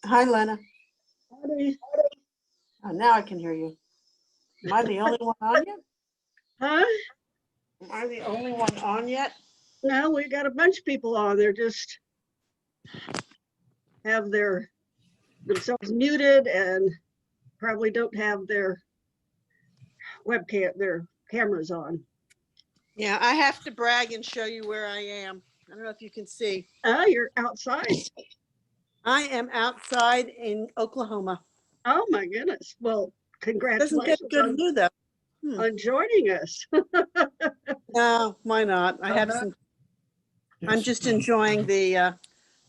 Hi, Lena. Howdy. Oh, now I can hear you. Am I the only one on yet? Huh? Am I the only one on yet? No, we got a bunch of people on. They're just have themselves muted and probably don't have their their cameras on. Yeah, I have to brag and show you where I am. I don't know if you can see. Oh, you're outside. I am outside in Oklahoma. Oh my goodness. Well, Doesn't congratulations get good view though. on joining us. No, why not? I have some. I'm just enjoying the.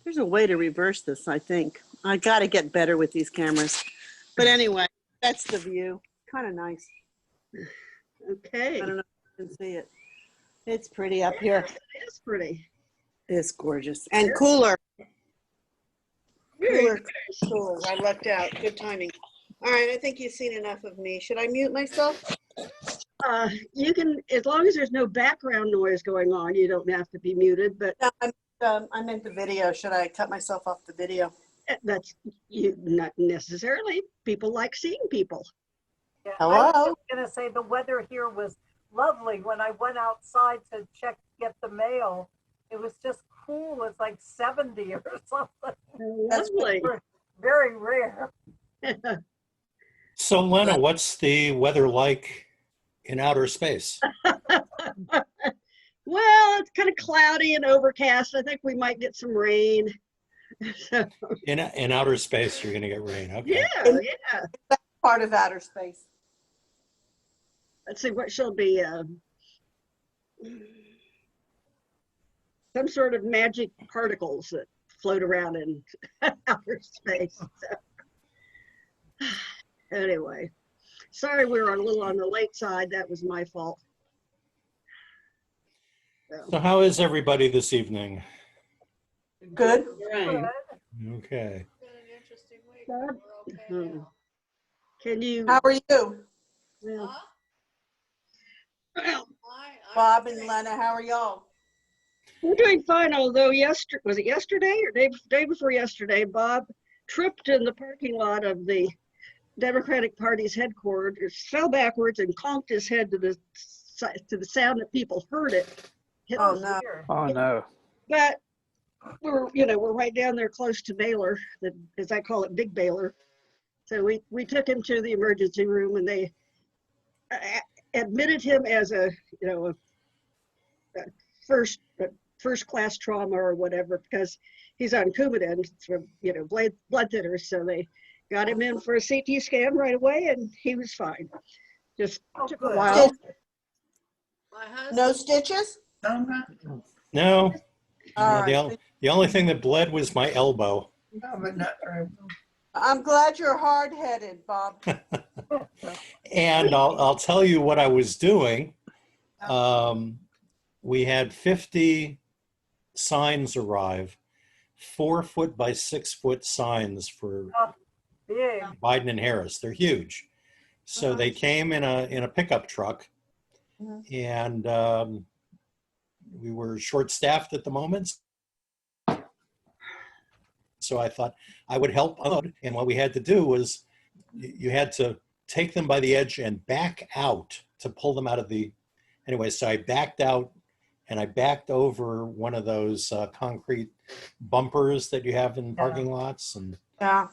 There's a way to reverse this. I think I got to get better with these cameras. But anyway, that's the view. Kind of nice. Okay. I don't know if you can see it. It's pretty up here. It is pretty. It's gorgeous and cooler. Very Cooler. I lucked out. Good timing. All right, I think you've seen enough of me. Should I mute myself? You can, as long as there's no background noise going on, you don't have to be muted, but No, I meant the video. Should I cut myself off the video? that's not necessarily. People like seeing people. Yeah, Hello? I was going to say the weather here was lovely. When I went outside to get the mail, it was just cool. It's like 70 or something. Lovely. Very rare. So Lena, what's the weather like in outer space? Well, it's kind of cloudy and overcast. I think we might get some rain. So, In outer space, you're going to get rain. Okay. yeah. Part of outer space. Let's see, what shall be some sort of magic particles that float around in outer space. So, anyway, sorry we were a little on the late side. That was my fault. So how is everybody this evening? Good. Good. Okay. Can you? How are you? Well, Bob and Lena, how are y'all? we're doing fine, although was it yesterday or day before yesterday, Bob tripped in the parking lot of the Democratic Party's headquarters, fell backwards and conked his head to the sound that people heard it. Oh no. Oh no. But we're right down there close to Baylor, as I call it, Big Baylor. So we took him to the emergency room and they admitted him as a first class trauma or whatever, because he's on Coumadin from blood thinners. So they got him in for a CT scan right away and he was fine. Just took a good. while. No stitches? No. All the, right. the only thing that bled was my elbow. I'm glad you're hard-headed, Bob. And I'll tell you what I was doing. We had 50 signs arrive, 4-foot by 6-foot signs for Big. Biden and Harris. They're huge. So they came in a pickup truck, and we were short-staffed at the moment. So I thought I would help unload. And what we had to do was you had to take them by the edge and back out to pull them out of the, anyway, so I backed out and I backed over one of those concrete bumpers that you have in parking lots. And Yeah.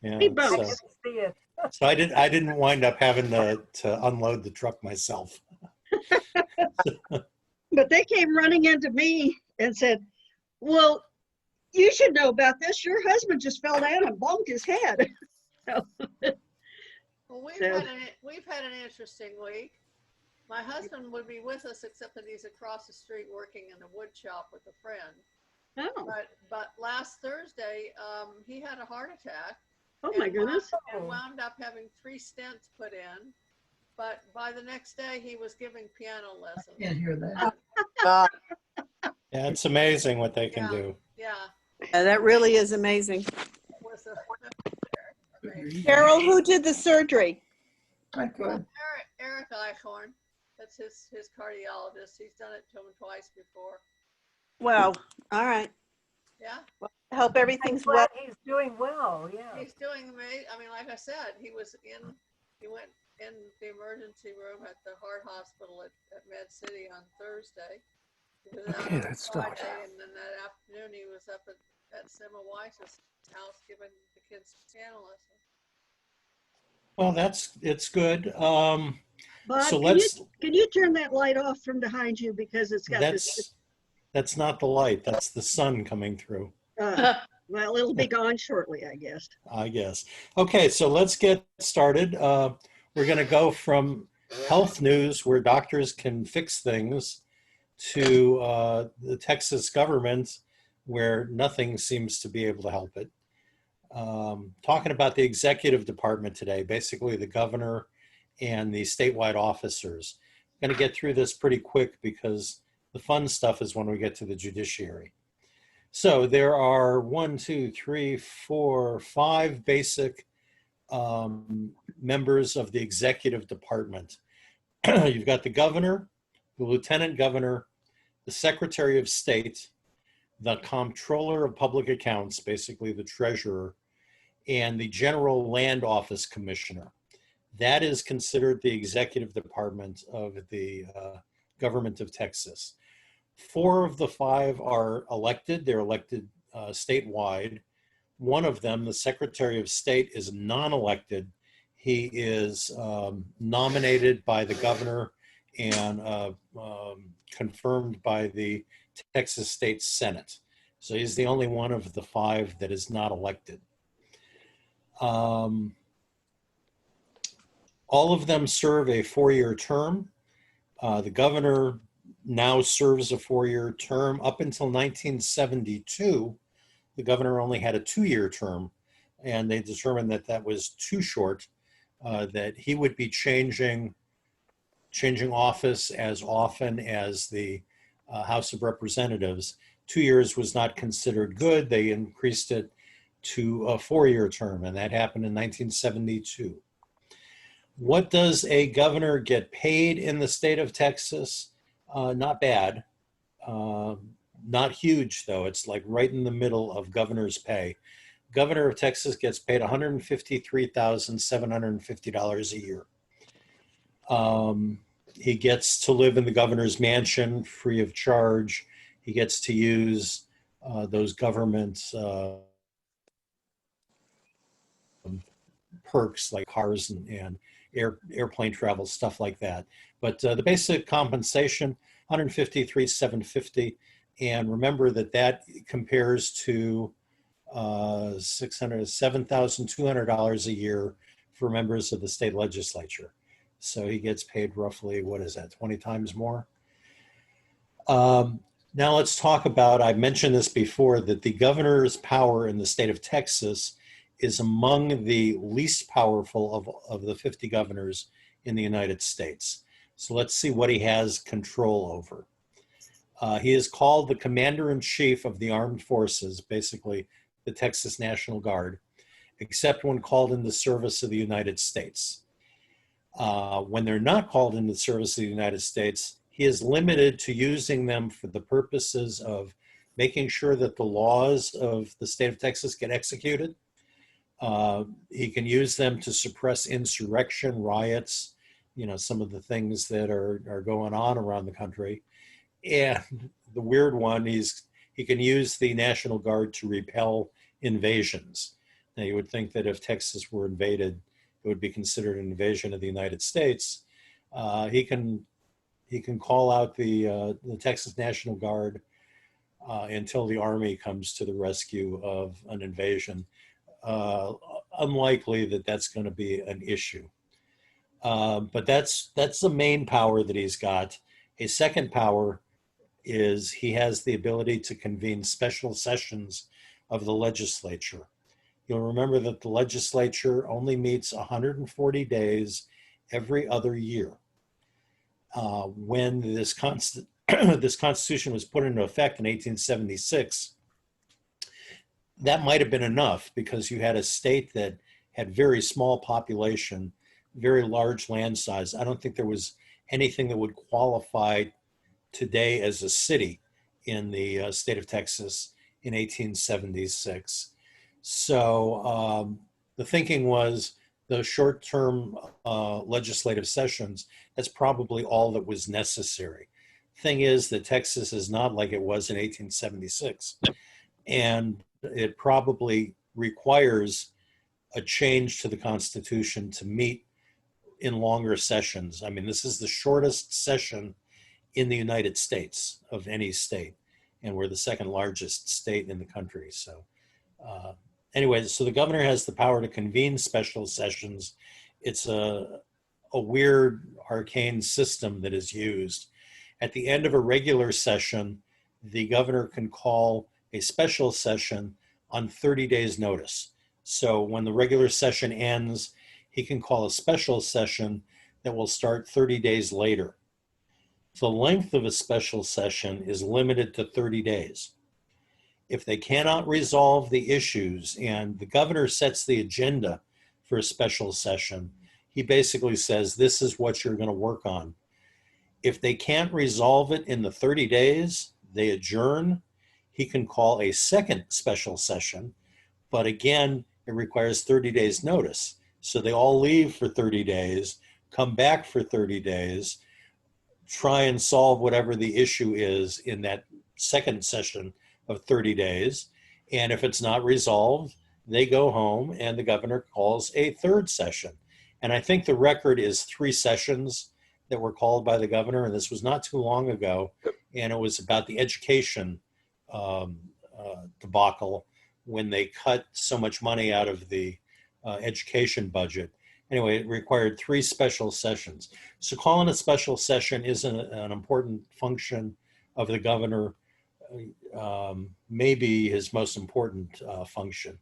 Speed bumps. I can see it. so I didn't wind up having to unload the truck myself. But they came running into me and said, well, you should know about this. Your husband just fell down and bumped his head. Well, we've had an interesting week. My husband would be with us, except that he's across the street working in a wood shop with a friend. Oh, But last Thursday, he had a heart attack. oh my goodness. And wound up having 3 stents put in. But by the next day, he was giving piano lessons. Can't hear that. Yeah, it's amazing what they can do. Yeah. Yeah, that really is amazing. It was a, Carol, who did the surgery? I could. Eric Eichhorn. That's his cardiologist. He's done it to him twice before. Well, all right. Yeah, I hope I'm everything's well. glad he's doing well, yeah. he's doing amazing. I mean, like I said, he went in the emergency room at the heart hospital at Med City on Thursday. He was out Okay, on let's start. Friday, and then that afternoon he was up at Sima Weiss's house giving the kids piano lessons. Well, it's good. Bob, So can you turn that light off from behind you because it's got this, that's not the light. That's the sun coming through, well, it'll be gone shortly, I guess. I guess. Okay, so let's get started. We're going to go from health news where doctors can fix things to the Texas government where nothing seems to be able to help it. Talking about the executive department today, basically the governor and the statewide officers. I'm going to get through this pretty quick because the fun stuff is when we get to the judiciary. So there are 5 basic members of the executive department. You've got the governor, the lieutenant governor, the secretary of state, the comptroller of public accounts, basically the treasurer, and the general land office commissioner. That is considered the executive department of the government of Texas. 4 of the 5 are elected. They're elected statewide. One of them, the Secretary of State, is non-elected. He is nominated by the governor and confirmed by the Texas State Senate. So he's the only one of the 5 that is not elected. All of them serve a 4-year term. The governor now serves a 4-year term. Up until 1972, the governor only had a 2-year term, and they determined that that was too short, that he would be changing office as often as the House of Representatives. 2 years was not considered good. They increased it to a 4-year term, and that happened in 1972. What does a governor get paid in the state of Texas? Not bad. Not huge, though. It's like right in the middle of governor's pay. Governor of Texas gets paid $153,750 a year. He gets to live in the governor's mansion free of charge. He gets to use those government perks like cars and airplane travel, stuff like that. But the basic compensation, $153,750, and remember that compares to $7,200 a year for members of the state legislature. So he gets paid roughly, 20 times more? Now let's talk about, I mentioned this before, that the governor's power in the state of Texas is among the least powerful of the 50 governors in the United States. So let's see what he has control over. He is called the Commander-in-Chief of the Armed Forces, basically the Texas National Guard, except when called in the service of the United States. When they're not called into the service of the United States, he is limited to using them for the purposes of making sure that the laws of the state of Texas get executed. He can use them to suppress insurrection, riots, some of the things that are going on around the country. And the weird one is he can use the National Guard to repel invasions. Now, you would think that if Texas were invaded, it would be considered an invasion of the United States. He can call out the Texas National Guard until the Army comes to the rescue of an invasion. Unlikely that that's going to be an issue. But that's the main power that he's got. A second power is he has the ability to convene special sessions of the legislature. You'll remember that the legislature only meets 140 days every other year. When this Constitution was put into effect in 1876, that might have been enough because you had a state that had very small population, very large land size. I don't think there was anything that would qualify today as a city in the state of Texas in 1876. So the thinking was the short-term legislative sessions, that's probably all that was necessary. Thing is that Texas is not like it was in 1876. And it probably requires a change to the Constitution to meet in longer sessions. I mean, this is the shortest session in the United States of any state, and we're the second largest state in the country. So anyway, so the governor has the power to convene special sessions. It's a weird arcane system that is used. At the end of a regular session, the governor can call a special session on 30 days notice. So when the regular session ends, he can call a special session that will start 30 days later. The length of a special session is limited to 30 days. If they cannot resolve the issues and the governor sets the agenda for a special session, he basically says, this is what you're going to work on. If they can't resolve it in the 30 days, they adjourn. He can call a second special session, but again, it requires 30 days notice. So they all leave for 30 days, come back for 30 days, try and solve whatever the issue is in that second session of 30 days. And if it's not resolved, they go home and the governor calls a third session. And I think the record is 3 sessions that were called by the governor, and this was not too long ago, and it was about the education debacle when they cut so much money out of the education budget. Anyway, it required 3 special sessions. So calling a special session is an important function of the governor, maybe his most important function.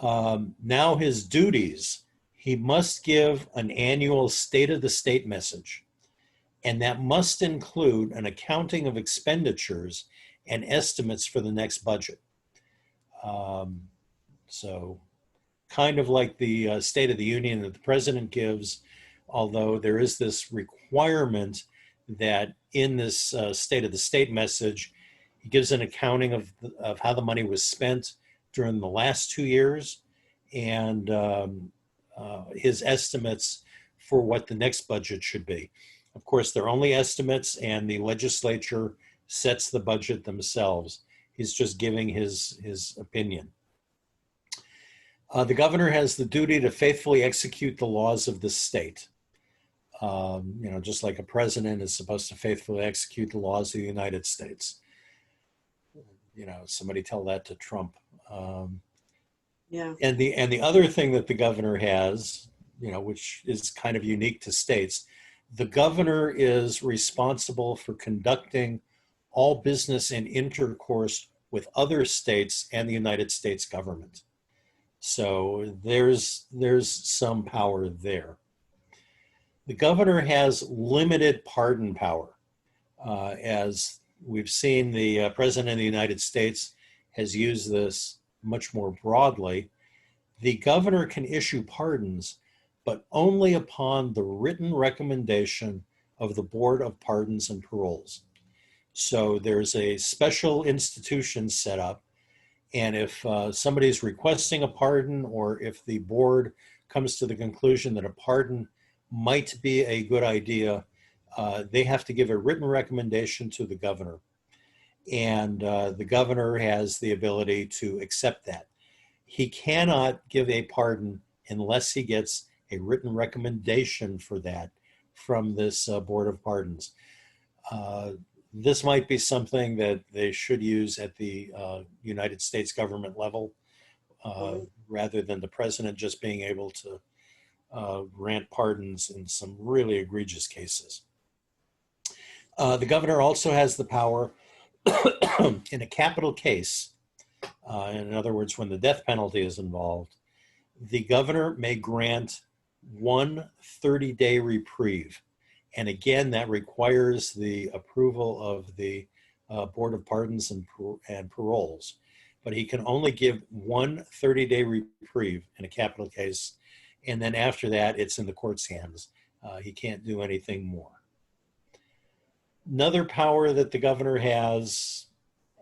Now his duties: he must give an annual State of the State message, and that must include an accounting of expenditures and estimates for the next budget. So kind of like the State of the Union that the president gives, although there is this requirement that in this State of the State message, he gives an accounting of how the money was spent during the last 2 years, and his estimates for what the next budget should be. Of course, they're only estimates, and the legislature sets the budget themselves. He's just giving his opinion. The governor has the duty to faithfully execute the laws of the state. Just like a president is supposed to faithfully execute the laws of the United States. Somebody tell that to Trump. Yeah. And the other thing that the governor has, which is kind of unique to states, the governor is responsible for conducting all business and intercourse with other states and the United States government. So there's some power there. The governor has limited pardon power. As we've seen, the president of the United States has used this much more broadly. The governor can issue pardons, but only upon the written recommendation of the Board of Pardons and Paroles. So there's a special institution set up, and if somebody's requesting a pardon, or if the board comes to the conclusion that a pardon might be a good idea, they have to give a written recommendation to the governor. And the governor has the ability to accept that. He cannot give a pardon unless he gets a written recommendation for that from this Board of Pardons. This might be something that they should use at the United States government level, rather than the president just being able to grant pardons in some really egregious cases. The governor also has the power in a capital case, in other words, when the death penalty is involved, the governor may grant 1 30-day reprieve. And again, that requires the approval of the Board of Pardons and Paroles. But he can only give 1 30-day reprieve in a capital case. And then after that, it's in the court's hands. He can't do anything more. Another power that the governor has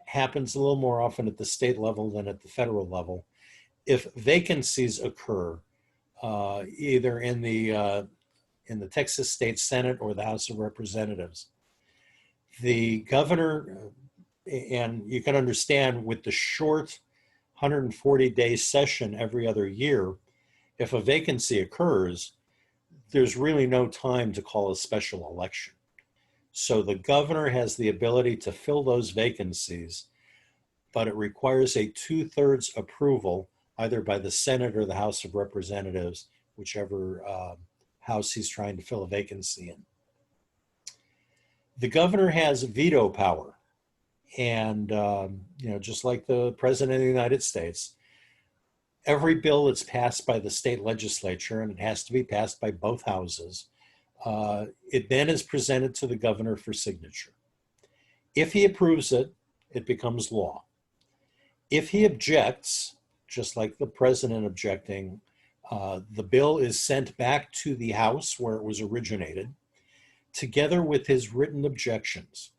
happens a little more often at the state level than at the federal level. If vacancies occur, either in the Texas State Senate or the House of Representatives, the governor, and you can understand with the short 140-day session every other year, if a vacancy occurs, there's really no time to call a special election. So the governor has the ability to fill those vacancies, but it requires a 2/3 approval either by the Senate or the House of Representatives, whichever house he's trying to fill a vacancy in. The governor has veto power. And, just like the president of the United States, every bill that's passed by the state legislature, and it has to be passed by both houses, it then is presented to the governor for signature. If he approves it, it becomes law. If he objects, just like the president objecting, the bill is sent back to the House where it was originated, together with his written objections,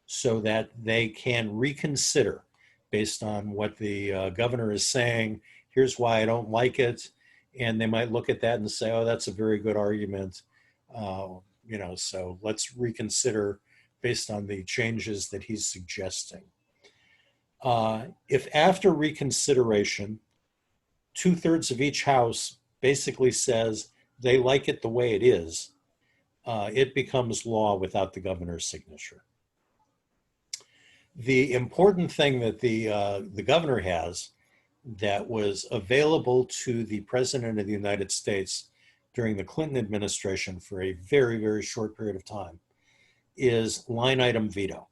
so that they can reconsider based on what the governor is saying. Here's why I don't like it. And they might look at that and say, oh, that's a very good argument. So let's reconsider based on the changes that he's suggesting. If after reconsideration, 2/3 of each house basically says they like it the way it is, it becomes law without the governor's signature. The important thing that the governor has that was available to the president of the United States during the Clinton administration for a very, very short period of time is line item veto.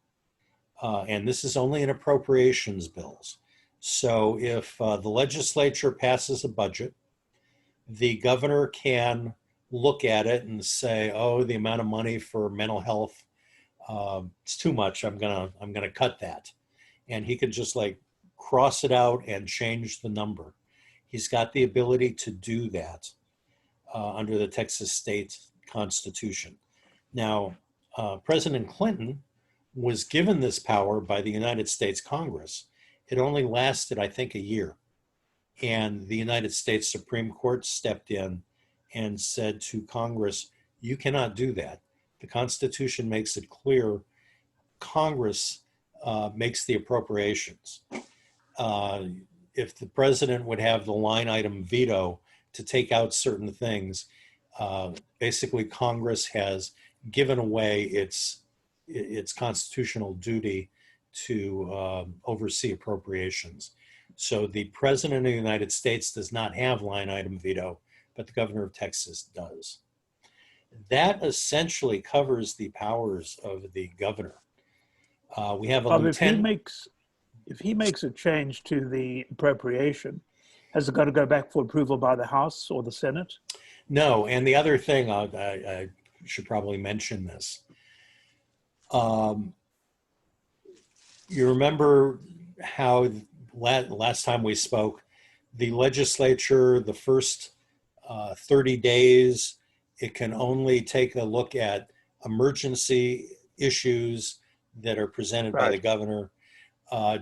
And this is only in appropriations bills. So if the legislature passes a budget, the governor can look at it and say, oh, the amount of money for mental health, it's too much. I'm gonna cut that. And he could just like cross it out and change the number. He's got the ability to do that under the Texas state constitution. Now, President Clinton was given this power by the United States Congress. It only lasted, I think, a year. And the United States Supreme Court stepped in and said to Congress, you cannot do that. The Constitution makes it clear Congress makes the appropriations. If the president would have the line item veto to take out certain things, basically Congress has given away its constitutional duty to oversee appropriations. So the president of the United States does not have line item veto, but the governor of Texas does. That essentially covers the powers of the governor. We have a Bob, lieutenant. if he makes a change to the appropriation, has it got to go back for approval by the House or the Senate? No, and the other thing, I should probably mention this. You remember how last time we spoke, the legislature, the first 30 days, it can only take a look at emergency issues that are presented by the governor.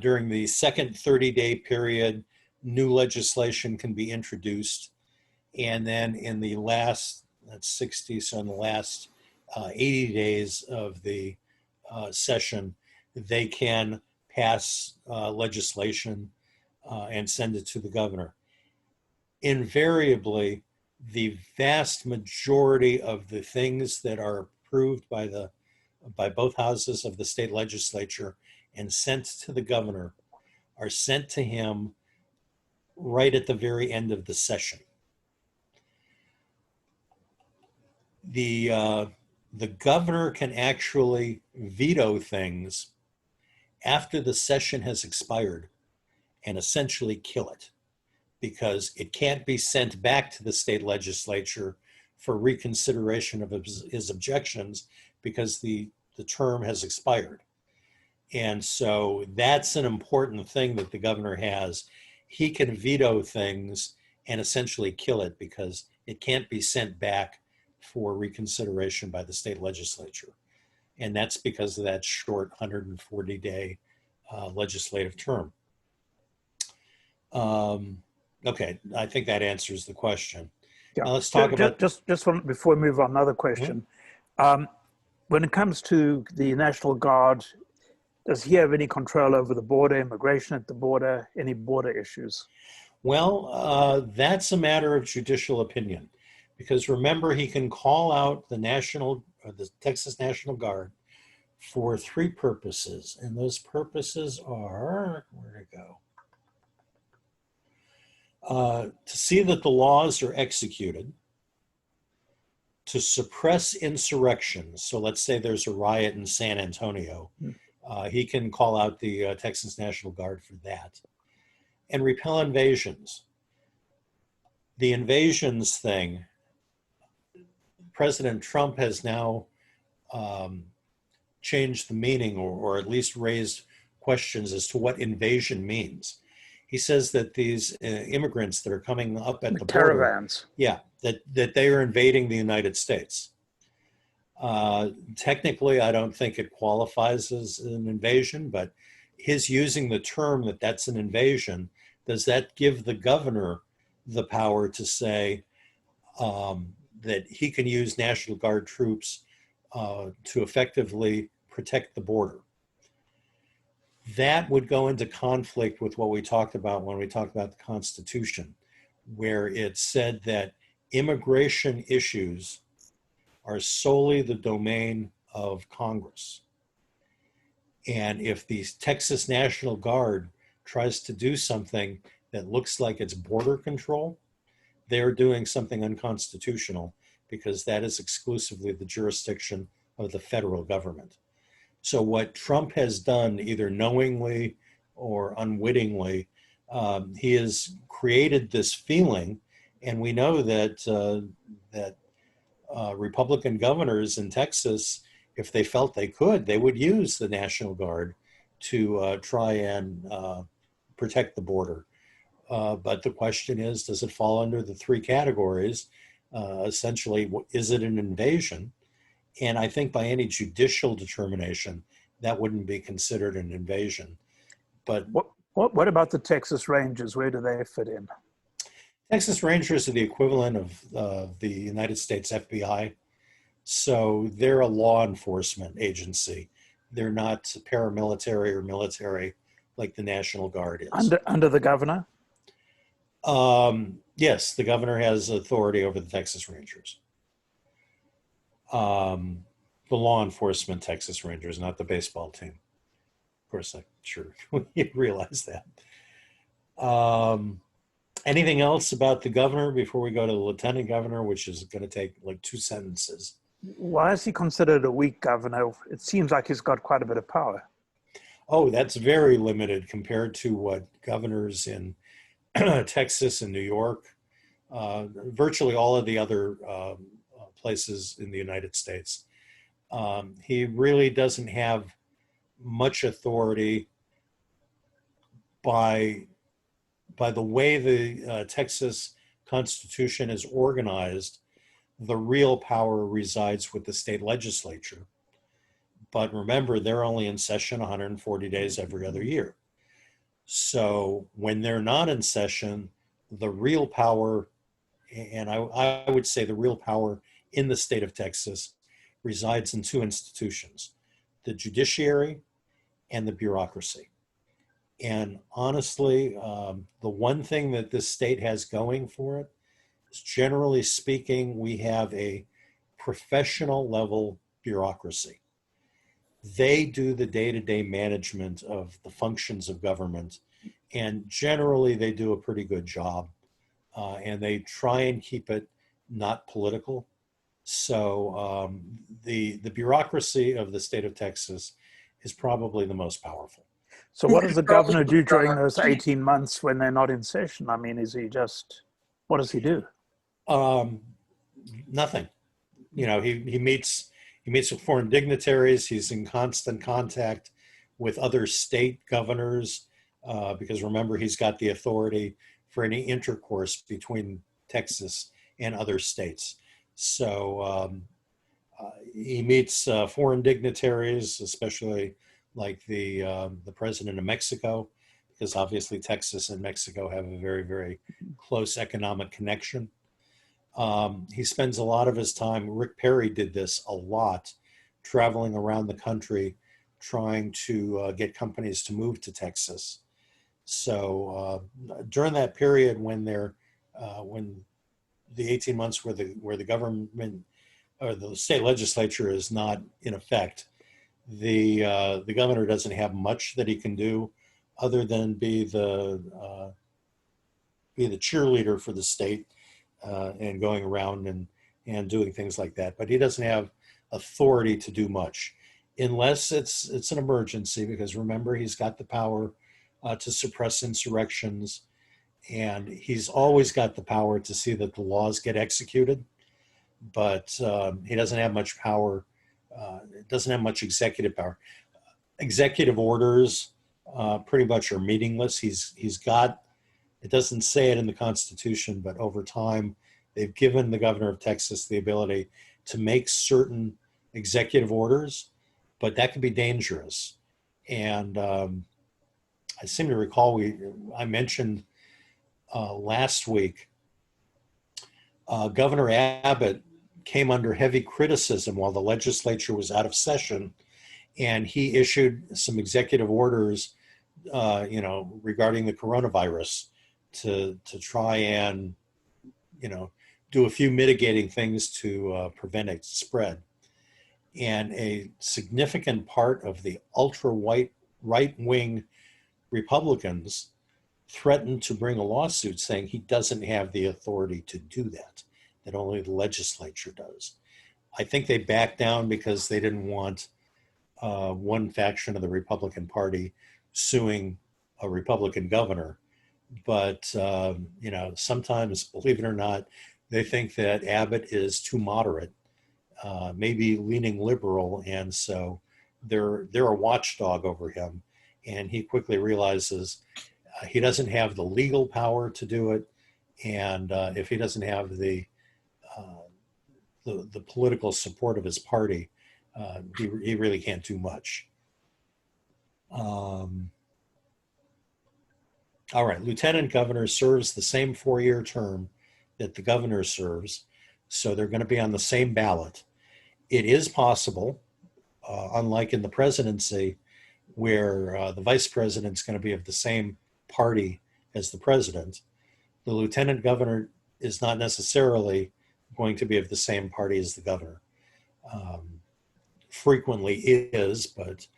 During the second 30-day period, new legislation can be introduced. And then in the last, that's 60, so in the last 80 days of the session, they can pass legislation and send it to the governor. Invariably, the vast majority of the things that are approved by both houses of the state legislature and sent to the governor are sent to him right at the very end of the session. The governor can actually veto things after the session has expired and essentially kill it, because it can't be sent back to the state legislature for reconsideration of his objections because the term has expired. And so that's an important thing that the governor has. He can veto things and essentially kill it because it can't be sent back for reconsideration by the state legislature. And that's because of that short 140-day legislative term. Okay, I think that answers the question. Yeah. Now let's talk about. Just before we move on, another question. When it comes to the National Guard, does he have any control over the border, immigration at the border, any border issues? Well, that's a matter of judicial opinion, because remember, he can call out the Texas National Guard for 3 purposes, and those purposes are, where'd it go? To see that the laws are executed, to suppress insurrection. So let's say there's a riot in San Antonio. He can call out the Texas National Guard for that. And repel invasions. The invasions thing, President Trump has now changed the meaning, or at least raised questions as to what invasion means. He says that these immigrants that are coming up at the border, caravans, that they are invading the United States. Technically, I don't think it qualifies as an invasion, but his using the term that that's an invasion, does that give the governor the power to say that he can use National Guard troops to effectively protect the border? That would go into conflict with what we talked about when we talked about the Constitution, where it said that immigration issues are solely the domain of Congress. And if the Texas National Guard tries to do something that looks like it's border control, they're doing something unconstitutional, because that is exclusively the jurisdiction of the federal government. So what Trump has done, either knowingly or unwittingly, he has created this feeling, and we know that Republican governors in Texas, if they felt they could, they would use the National Guard to try and protect the border. But the question is, does it fall under the 3 categories? Essentially, is it an invasion? And I think by any judicial determination, that wouldn't be considered an invasion. But what about the Texas Rangers? Where do they fit in? Texas Rangers are the equivalent of the United States FBI. So they're a law enforcement agency. They're not paramilitary or military like the National Guard is. Under the governor? Yes, the governor has authority over the Texas Rangers. The law enforcement Texas Rangers, not the baseball team. Of course, I'm sure you realize that. Anything else about the governor before we go to the lieutenant governor, which is going to take like 2 sentences? Why is he considered a weak governor? It seems like he's got quite a bit of power. Oh, that's very limited compared to what governors in Texas and New York, virtually all of the other places in the United States. He really doesn't have much authority. By the way the Texas Constitution is organized, the real power resides with the state legislature. But remember, they're only in session 140 days every other year. So when they're not in session, the real power, and I would say the real power in the state of Texas, resides in 2 institutions, the judiciary and the bureaucracy. And honestly, the one thing that this state has going for it is, generally speaking, we have a professional level bureaucracy. They do the day-to-day management of the functions of government, and generally they do a pretty good job. And they try and keep it not political. So the bureaucracy of the state of Texas is probably the most powerful. So what does the governor do during those 18 months when they're not in session? I mean, is he just, what does he do? Nothing. You know, he meets with foreign dignitaries. He's in constant contact with other state governors, because remember, he's got the authority for any intercourse between Texas and other states. So he meets foreign dignitaries, especially like the president of Mexico, because obviously Texas and Mexico have a very, very close economic connection. He spends a lot of his time, Rick Perry did this a lot, traveling around the country trying to get companies to move to Texas. So during that period when when the 18 months where the government or the state legislature is not in effect, the governor doesn't have much that he can do other than be the cheerleader for the state and going around and doing things like that. But he doesn't have authority to do much unless it's an emergency, because remember, he's got the power to suppress insurrections, and he's always got the power to see that the laws get executed. But he doesn't have much power. Doesn't have much executive power. Executive orders pretty much are meaningless. He's got, it doesn't say it in the Constitution, but over time, they've given the governor of Texas the ability to make certain executive orders, but that can be dangerous. And I seem to recall I mentioned last week, Governor Abbott came under heavy criticism while the legislature was out of session, and he issued some executive orders, regarding the coronavirus to try and, do a few mitigating things to prevent its spread. And a significant part of the right-wing Republicans threatened to bring a lawsuit saying he doesn't have the authority to do that only the legislature does. I think they backed down because they didn't want one faction of the Republican Party suing a Republican governor. But, sometimes, believe it or not, they think that Abbott is too moderate, maybe leaning liberal. And so they're a watchdog over him. And he quickly realizes he doesn't have the legal power to do it. And if he doesn't have the political support of his party, he really can't do much. All right, lieutenant governor serves the same 4-year term that the governor serves, so they're going to be on the same ballot. It is possible, unlike in the presidency, where the vice president's going to be of the same party as the president, the lieutenant governor is not necessarily going to be of the same party as the governor. Frequently is, but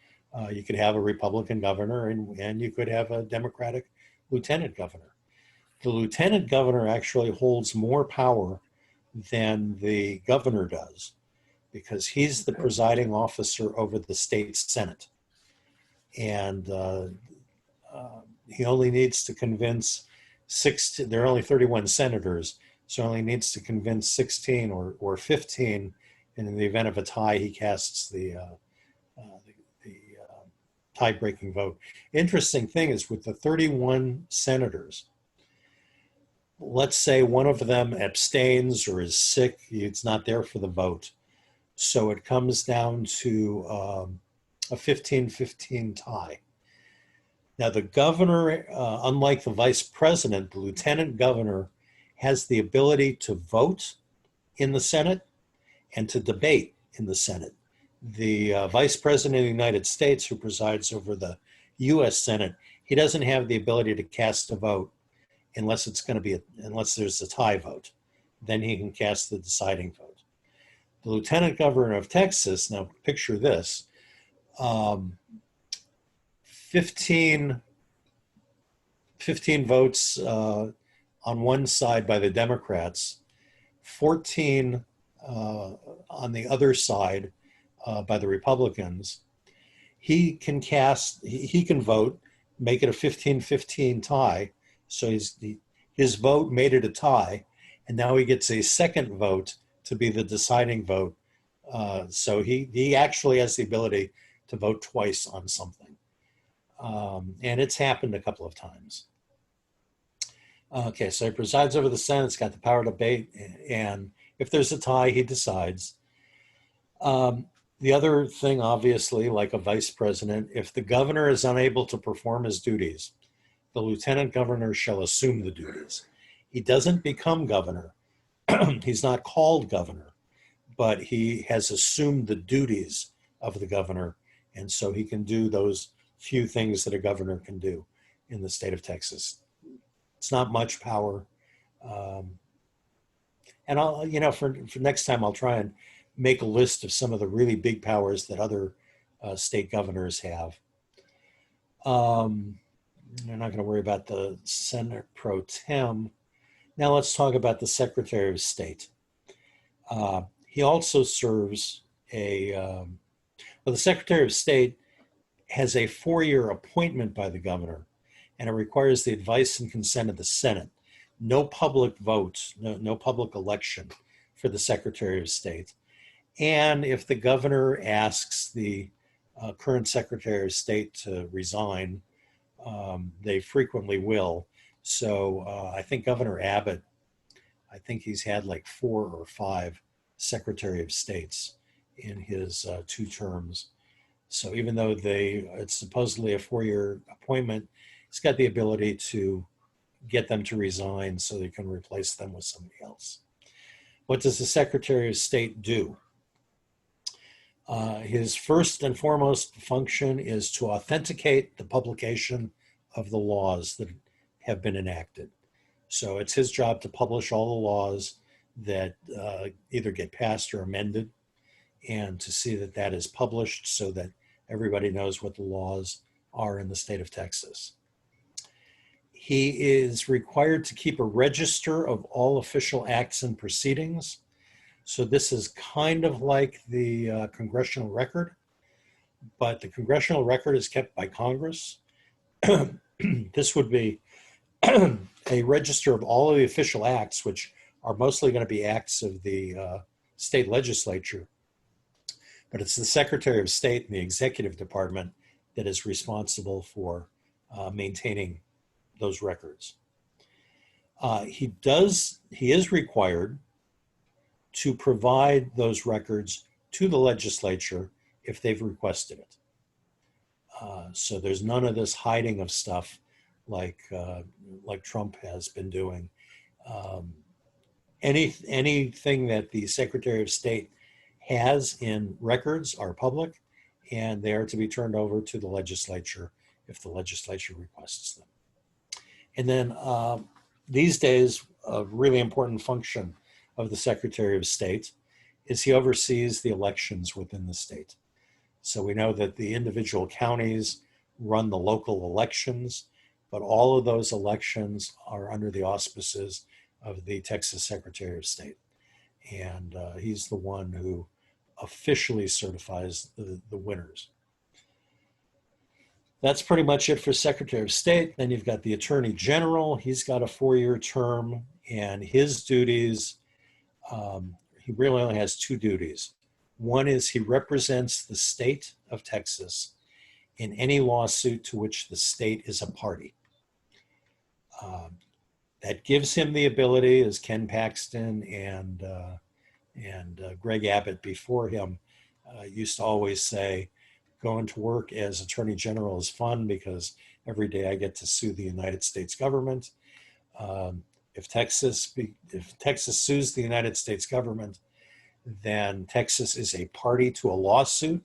you could have a Republican governor and you could have a Democratic lieutenant governor. The lieutenant governor actually holds more power than the governor does because he's the presiding officer over the state Senate. And he only needs to convince there are only 31 senators, so only needs to convince 16 or 15, and in the event of a tie, he casts the tie-breaking vote. Interesting thing is with the 31 senators, let's say one of them abstains or is sick, it's not there for the vote. So it comes down to a 15-15 tie. Now the governor, unlike the vice president, the lieutenant governor has the ability to vote in the Senate and to debate in the Senate. The vice president of the United States, who presides over the U.S. Senate, he doesn't have the ability to cast a vote unless unless there's a tie vote. Then he can cast the deciding vote. The lieutenant governor of Texas, now picture this, 15 votes on one side by the Democrats, 14 on the other side by the Republicans. He can vote, make it a 15-15 tie. So his vote made it a tie, and now he gets a second vote to be the deciding vote. So he actually has the ability to vote twice on something. And it's happened a couple of times. Okay, so he presides over the Senate, it's got the power to debate, and if there's a tie, he decides. The other thing, obviously, like a vice president, if the governor is unable to perform his duties, the lieutenant governor shall assume the duties. He doesn't become governor. He's not called governor, but he has assumed the duties of the governor. And so he can do those few things that a governor can do in the state of Texas. It's not much power. And I'll, for next time, I'll try and make a list of some of the really big powers that other state governors have. We're not going to worry about the Senate pro tem. Now let's talk about the Secretary of State. He also serves well, the Secretary of State has a 4-year appointment by the governor, and it requires the advice and consent of the Senate. No public vote, no public election for the Secretary of State. And if the governor asks the current Secretary of State to resign, they frequently will. So I think Governor Abbott, I think he's had like 4 or 5 Secretary of States in his 2 terms. So even though it's supposedly a 4-year appointment, he's got the ability to get them to resign so they can replace them with somebody else. What does the Secretary of State do? His first and foremost function is to authenticate the publication of the laws that have been enacted. So it's his job to publish all the laws that either get passed or amended, and to see that that is published so that everybody knows what the laws are in the state of Texas. He is required to keep a register of all official acts and proceedings. So this is kind of like the congressional record, but the congressional record is kept by Congress. This would be a register of all of the official acts, which are mostly going to be acts of the state legislature. But it's the Secretary of State and the Executive Department that is responsible for maintaining those records. He is required to provide those records to the legislature if they've requested it. So there's none of this hiding of stuff like Trump has been doing. Anything that the Secretary of State has in records are public, and they are to be turned over to the legislature if the legislature requests them. And then these days, a really important function of the Secretary of State is he oversees the elections within the state. So we know that the individual counties run the local elections, but all of those elections are under the auspices of the Texas Secretary of State. And he's the one who officially certifies the winners. That's pretty much it for Secretary of State. Then you've got the Attorney General. He's got a 4-year term, and his duties, he really only has 2 duties. One is he represents the state of Texas in any lawsuit to which the state is a party. That gives him the ability, as Ken Paxton and Greg Abbott before him used to always say, going to work as Attorney General is fun because every day I get to sue the United States government. If Texas sues the United States government, then Texas is a party to a lawsuit,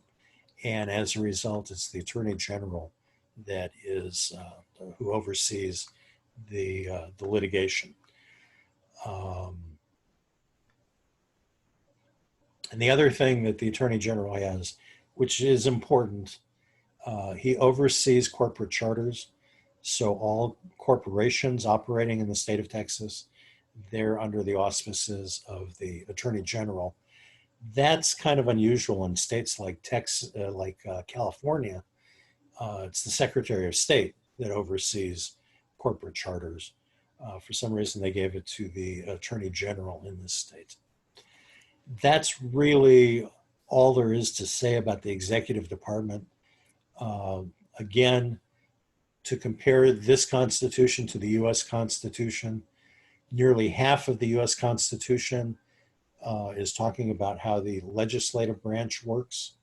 and as a result, it's the Attorney General that is who oversees the litigation. And the other thing that the Attorney General has, which is important, he oversees corporate charters. So all corporations operating in the state of Texas, they're under the auspices of the Attorney General. That's kind of unusual in states like California. It's the Secretary of State that oversees corporate charters. For some reason, they gave it to the Attorney General in this state. That's really all there is to say about the executive department. Again, to compare this Constitution to the US Constitution, nearly half of the US Constitution is talking about how the legislative branch works.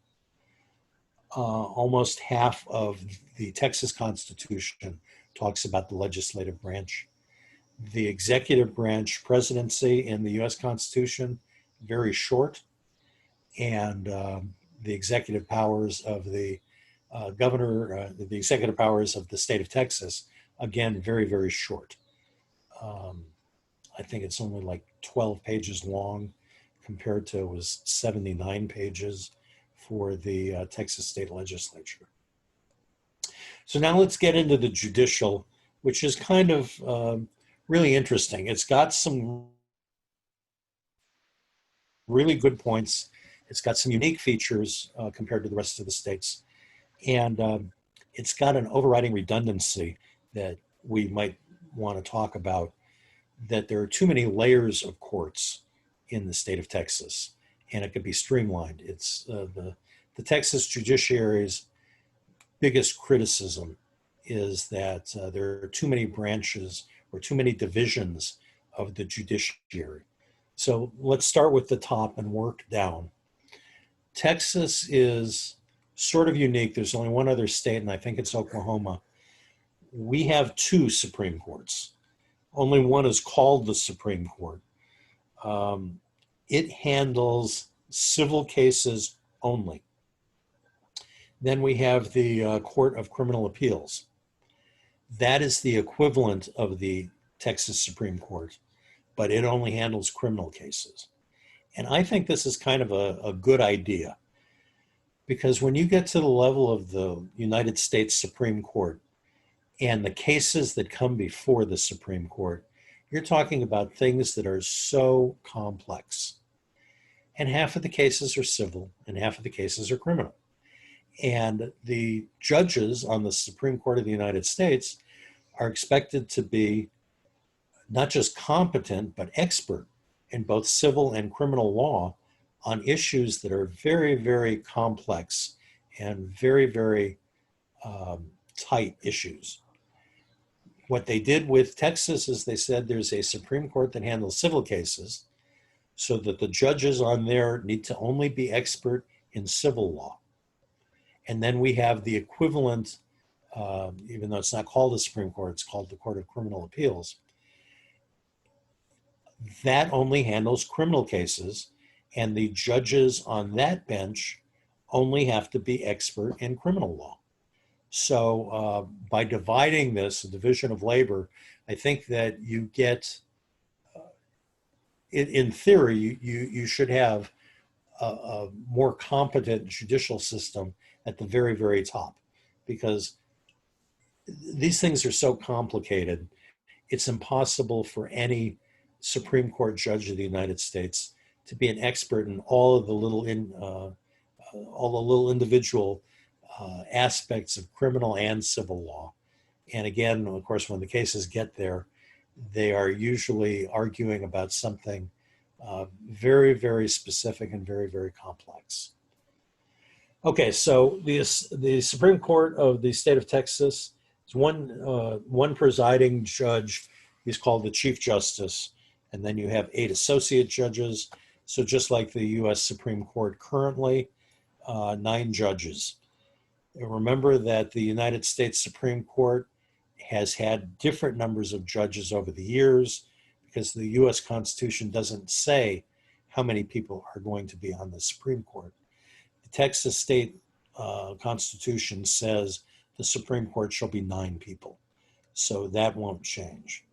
almost half of the Texas Constitution talks about the legislative branch. The executive branch presidency in the US Constitution, very short. And the executive powers of the governor, the executive powers of the state of Texas, again, very, very short. I think it's only like 12 pages long compared to it was 79 pages for the Texas state legislature. So now let's get into the judicial, which is kind of really interesting. It's got some really good points. It's got some unique features compared to the rest of the states. And it's got an overriding redundancy that we might want to talk about, that there are too many layers of courts in the state of Texas, and it could be streamlined. It's the Texas judiciary's biggest criticism is that there are too many branches or too many divisions of the judiciary. So let's start with the top and work down. Texas is sort of unique. There's only one other state, and I think it's Oklahoma. We have two Supreme Courts. Only one is called the Supreme Court. It handles civil cases only. Then we have the Court of Criminal Appeals. That is the equivalent of the Texas Supreme Court, but it only handles criminal cases. And I think this is kind of a good idea, because when you get to the level of the United States Supreme Court and the cases that come before the Supreme Court, you're talking about things that are so complex. And half of the cases are civil and half of the cases are criminal. And the judges on the Supreme Court of the United States are expected to be not just competent, but expert in both civil and criminal law on issues that are very, very complex and very, very tight issues. What they did with Texas is they said there's a Supreme Court that handles civil cases, so that the judges on there need to only be expert in civil law. And then we have the equivalent, even though it's not called the Supreme Court, it's called the Court of Criminal Appeals. That only handles criminal cases, and the judges on that bench only have to be expert in criminal law. So by dividing this, a division of labor, I think that you get, in theory, you should have a more competent judicial system at the very, very top, because these things are so complicated. It's impossible for any Supreme Court judge of the United States to be an expert in all of the little individual aspects of criminal and civil law. And again, of course, when the cases get there, they are usually arguing about something very, very specific and very, very complex. Okay, so the Supreme Court of the state of Texas is one presiding judge. He's called the Chief Justice. And then you have 8 associate judges. So just like the US Supreme Court currently, 9 judges. Remember that the United States Supreme Court has had different numbers of judges over the years, because the US Constitution doesn't say how many people are going to be on the Supreme Court. The Texas state Constitution says the Supreme Court shall be 9 people. So that won't change.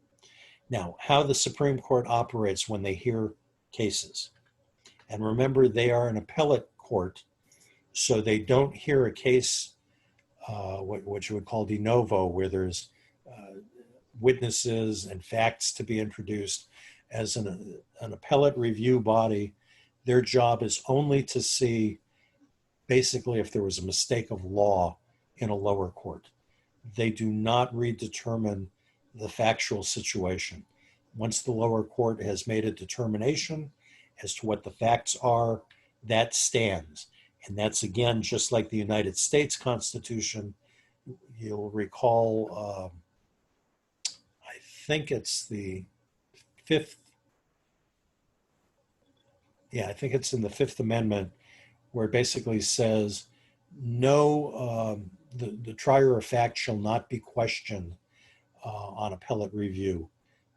Now, how the Supreme Court operates when they hear cases. And remember, they are an appellate court, so they don't hear a case, what you would call de novo, where there's witnesses and facts to be introduced. As an appellate review body, their job is only to see basically if there was a mistake of law in a lower court. They do not redetermine the factual situation. Once the lower court has made a determination as to what the facts are, that stands. And that's, again, just like the United States Constitution. You'll recall, I think it's the 5th. Yeah, I think it's in the 5th Amendment, where it basically says no, the trier of fact shall not be questioned on appellate review.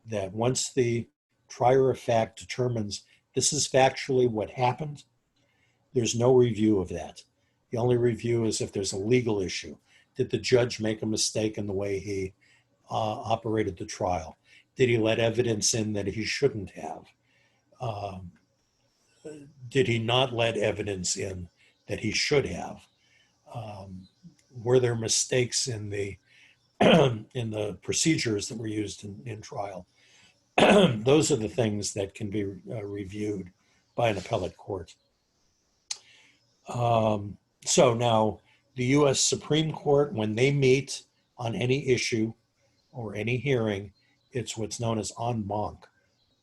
That once the trier of fact determines this is factually what happened, there's no review of that. The only review is if there's a legal issue. Did the judge make a mistake in the way he operated the trial? Did he let evidence in that he shouldn't have? Did he not let evidence in that he should have? Were there mistakes in the in the procedures that were used in trial? Those are the things that can be reviewed by an appellate court. So now the U.S. Supreme Court, when they meet on any issue or any hearing, it's what's known as en banc.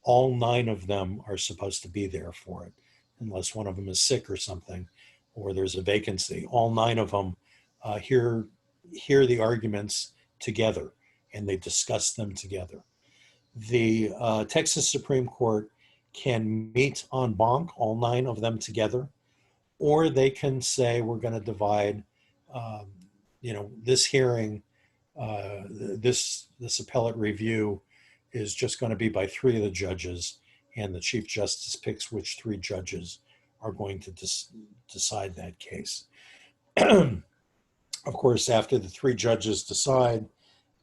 All 9 of them are supposed to be there for it, unless one of them is sick or something, or there's a vacancy. All 9 of them hear the arguments together, and they discuss them together. The Texas Supreme Court can meet en banc, all 9 of them together, or they can say we're going to divide, this hearing, this appellate review is just going to be by 3 of the judges, and the Chief Justice picks which 3 judges are going to decide that case. Of course, after the 3 judges decide,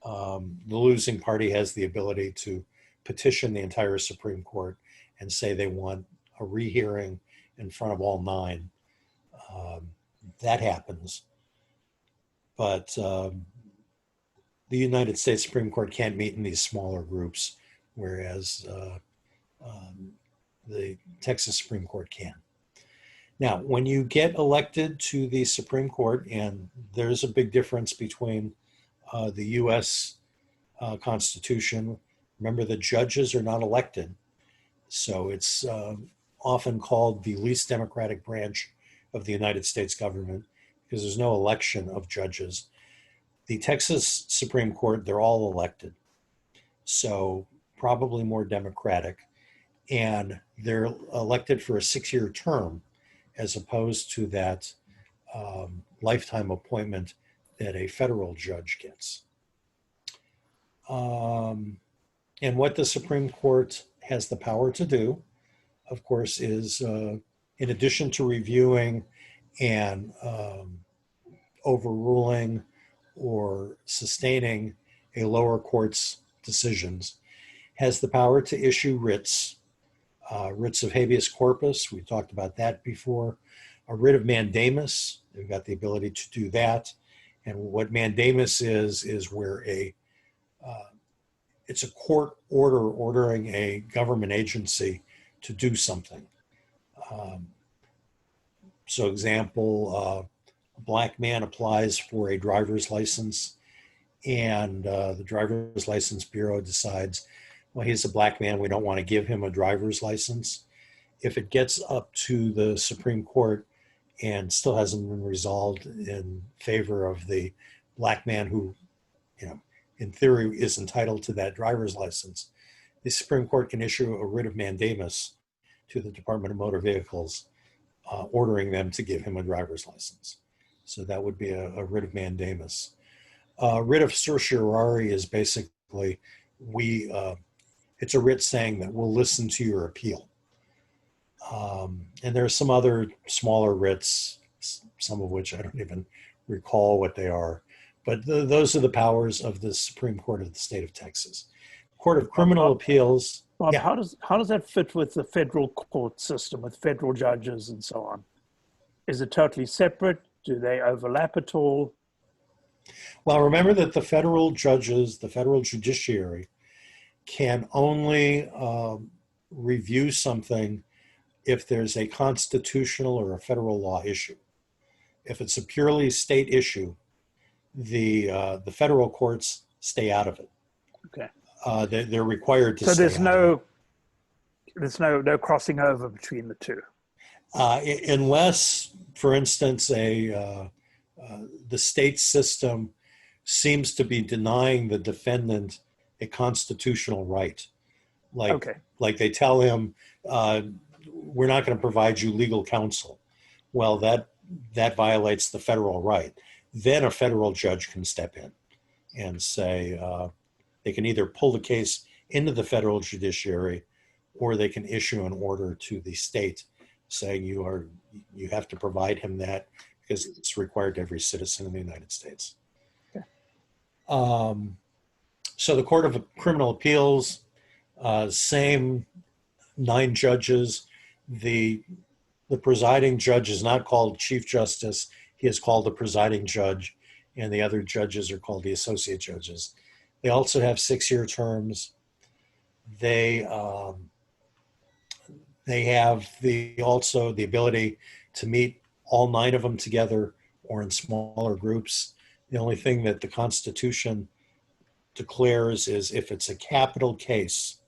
the losing party has the ability to petition the entire Supreme Court and say they want a rehearing in front of all 9. That happens. But the United States Supreme Court can't meet in these smaller groups, whereas the Texas Supreme Court can. Now, when you get elected to the Supreme Court, and there's a big difference between the U.S. Constitution, remember the judges are not elected, so it's often called the least democratic branch of the United States government because there's no election of judges. The Texas Supreme Court, they're all elected, so probably more democratic, and they're elected for a 6-year term as opposed to that lifetime appointment that a federal judge gets. And what the Supreme Court has the power to do, of course, is in addition to reviewing and overruling or sustaining a lower court's decisions, has the power to issue writs, writs of habeas corpus. We talked about that before. A writ of mandamus, they've got the ability to do that. And what mandamus is where it's a court order ordering a government agency to do something. So example, a black man applies for a driver's license, and the driver's license bureau decides, well, he's a black man, we don't want to give him a driver's license. If it gets up to the Supreme Court and still hasn't been resolved in favor of the black man who, in theory is entitled to that driver's license, the Supreme Court can issue a writ of mandamus to the Department of Motor Vehicles, ordering them to give him a driver's license. So that would be a writ of mandamus. Writ of certiorari is basically, it's a writ saying that we'll listen to your appeal. And there are some other smaller writs, some of which I don't even recall what they are. But those are the powers of the Supreme Court of the state of Texas. Court of Criminal Appeals. Bob, Yeah. how does that fit with the federal court system, with federal judges and so on? Is it totally separate? Do they overlap at all? Well, remember that the federal judges, the federal judiciary, can only review something if there's a constitutional or a federal law issue. If it's a purely state issue, the federal courts stay out of it. Okay. They're required to. So stay there's out no crossing over between the two. Unless, for instance, the state system seems to be denying the defendant a constitutional right. Like they tell him, we're not going to provide you legal counsel. Well, that that violates the federal right. Then a federal judge can step in and say, they can either pull the case into the federal judiciary, or they can issue an order to the state saying you have to provide him that because it's required to every citizen in the United States. Okay. So the Court of Criminal Appeals, same 9 judges. The presiding judge is not called Chief Justice. He is called the presiding judge, and the other judges are called the associate judges. They also have 6-year terms. They have also the ability to meet all 9 of them together or in smaller groups. The only thing that the Constitution declares is if it's a capital case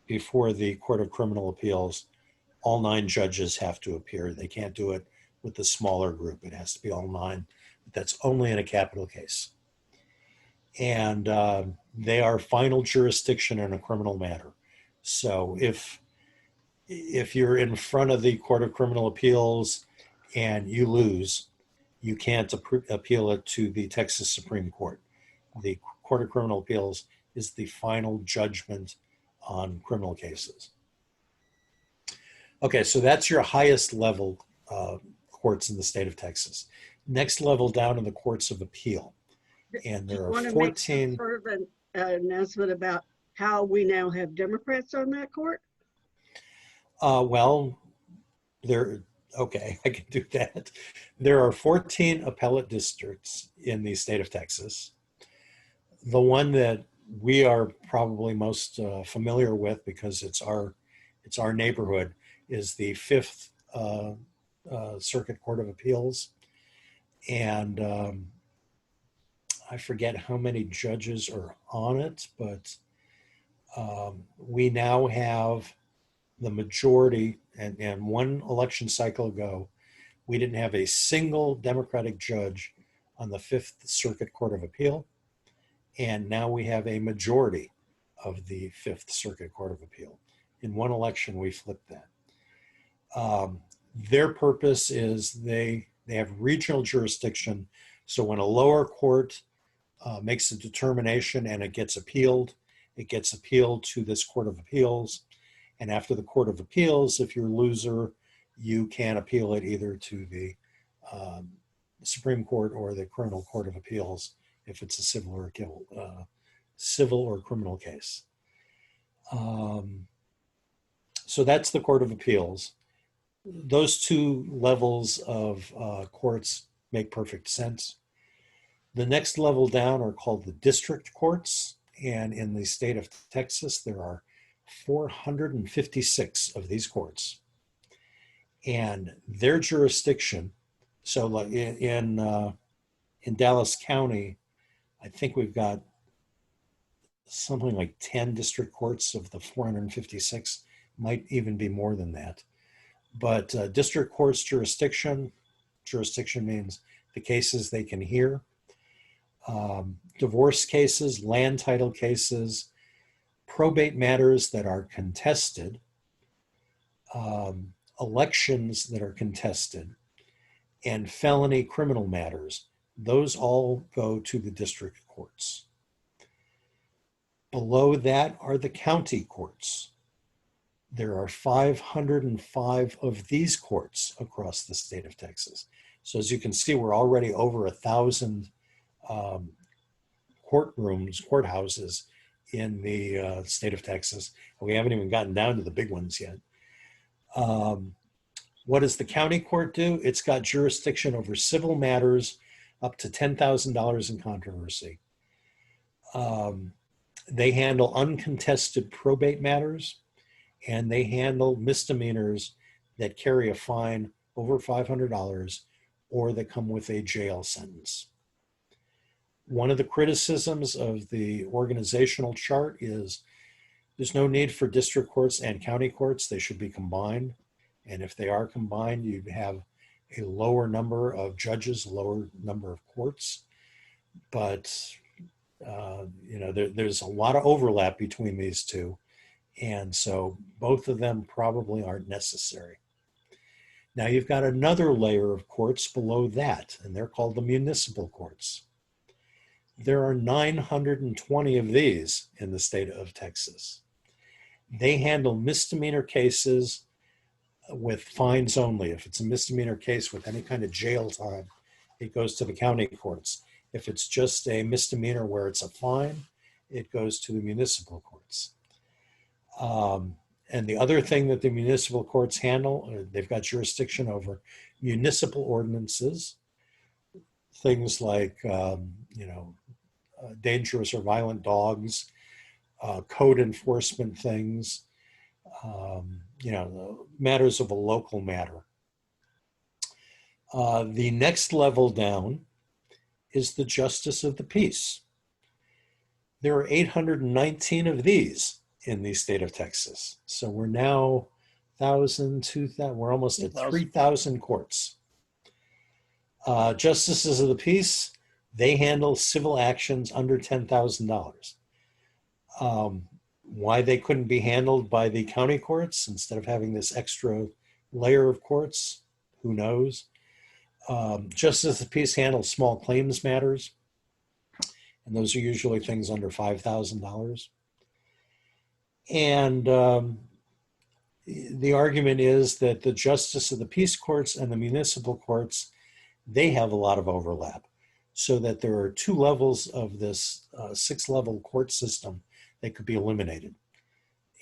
before the Court of Criminal Appeals, all 9 judges have to appear. They can't do it with the smaller group. It has to be all 9. But that's only in a capital case. And they are final jurisdiction in a criminal matter. So if you're in front of the Court of Criminal Appeals and you lose, you can't appeal it to the Texas Supreme Court. The Court of Criminal Appeals is the final judgment on criminal cases. Okay, so that's your highest level courts in the state of Texas. Next level down in the courts of appeal. And there are Want to 14. make sort of an announcement about how we now have Democrats on that court? Well, okay, I can do that. There are 14 appellate districts in the state of Texas. The one that we are probably most familiar with, because it's our neighborhood, is the 5th Circuit Court of Appeals. And I forget how many judges are on it, but we now have the majority, and one election cycle ago, we didn't have a single Democratic judge on the 5th Circuit Court of Appeal. And now we have a majority of the 5th Circuit Court of Appeal. In one election, we flipped that. Their purpose is they have regional jurisdiction. So when a lower court makes a determination and it gets appealed to this Court of Appeals. And after the Court of Appeals, if you're a loser, you can appeal it either to the Supreme Court or the Criminal Court of Appeals if it's a civil or criminal case. So that's the Court of Appeals. Those 2 levels of courts make perfect sense. The next level down are called the district courts. And in the state of Texas, there are 456 of these courts. And their jurisdiction, so like in Dallas County, I think we've got something like 10 district courts of the 456, might even be more than that. But district courts jurisdiction means the cases they can hear. Divorce cases, land title cases, probate matters that are contested, elections that are contested, and felony criminal matters. Those all go to the district courts. Below that are the county courts. There are 505 of these courts across the state of Texas. So as you can see, we're already over 1,000 courthouses in the state of Texas. We haven't even gotten down to the big ones yet. What does the county court do? It's got jurisdiction over civil matters up to $10,000 in controversy. They handle uncontested probate matters, and they handle misdemeanors that carry a fine over $500 or that come with a jail sentence. One of the criticisms of the organizational chart is there's no need for district courts and county courts. They should be combined. And if they are combined, you have a lower number of judges, lower number of courts. But, there's a lot of overlap between these two. And so both of them probably aren't necessary. Now you've got another layer of courts below that, and they're called the municipal courts. There are 920 of these in the state of Texas. They handle misdemeanor cases with fines only. If it's a misdemeanor case with any kind of jail time, it goes to the county courts. If it's just a misdemeanor where it's a fine, it goes to the municipal courts. And the other thing that the municipal courts handle, they've got jurisdiction over municipal ordinances, things like, dangerous or violent dogs, code enforcement things, matters of a local matter. The next level down is the justice of the peace. There are 819 of these in the state of Texas. So we're now 1,000, 2,000, we're almost at 3,000 courts. Justices of the peace, they handle civil actions under $10,000. Why they couldn't be handled by the county courts instead of having this extra layer of courts, who knows? Justice of the peace handles small claims matters, and those are usually things under $5,000. And the argument is that the justice of the peace courts and the municipal courts, they have a lot of overlap, so that there are two levels of this 6-level court system that could be eliminated.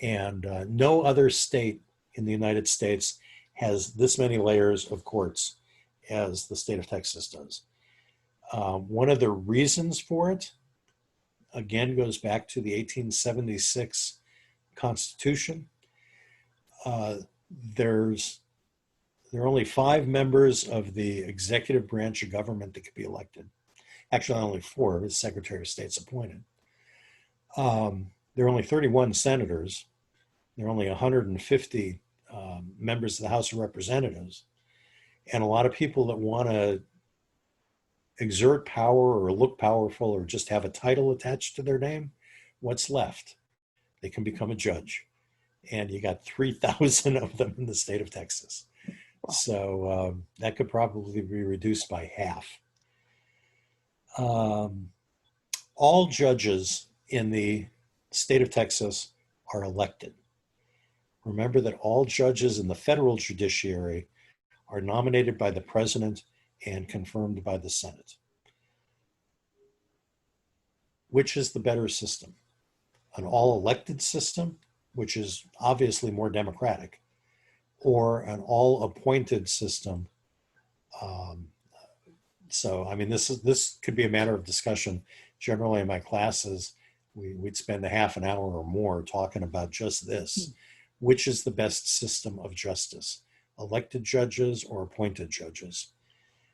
And no other state in the United States has this many layers of courts as the state of Texas does. One of the reasons for it, again, goes back to the 1876 Constitution. There are only 5 members of the executive branch of government that could be elected. Actually, only 4, as Secretary of State's appointed. There are only 31 senators. There are only 150 members of the House of Representatives. And a lot of people that want to exert power or look powerful or just have a title attached to their name, what's left? They can become a judge. And you got 3,000 of them in the state of Texas. So that could probably be reduced by half. All judges in the state of Texas are elected. Remember that all judges in the federal judiciary are nominated by the president and confirmed by the Senate. Which is the better system? An all-elected system, which is obviously more democratic, or an all-appointed system? So, I mean, this could be a matter of discussion. Generally in my classes, we'd spend a half an hour or more talking about just this. Which is the best system of justice? Elected judges or appointed judges?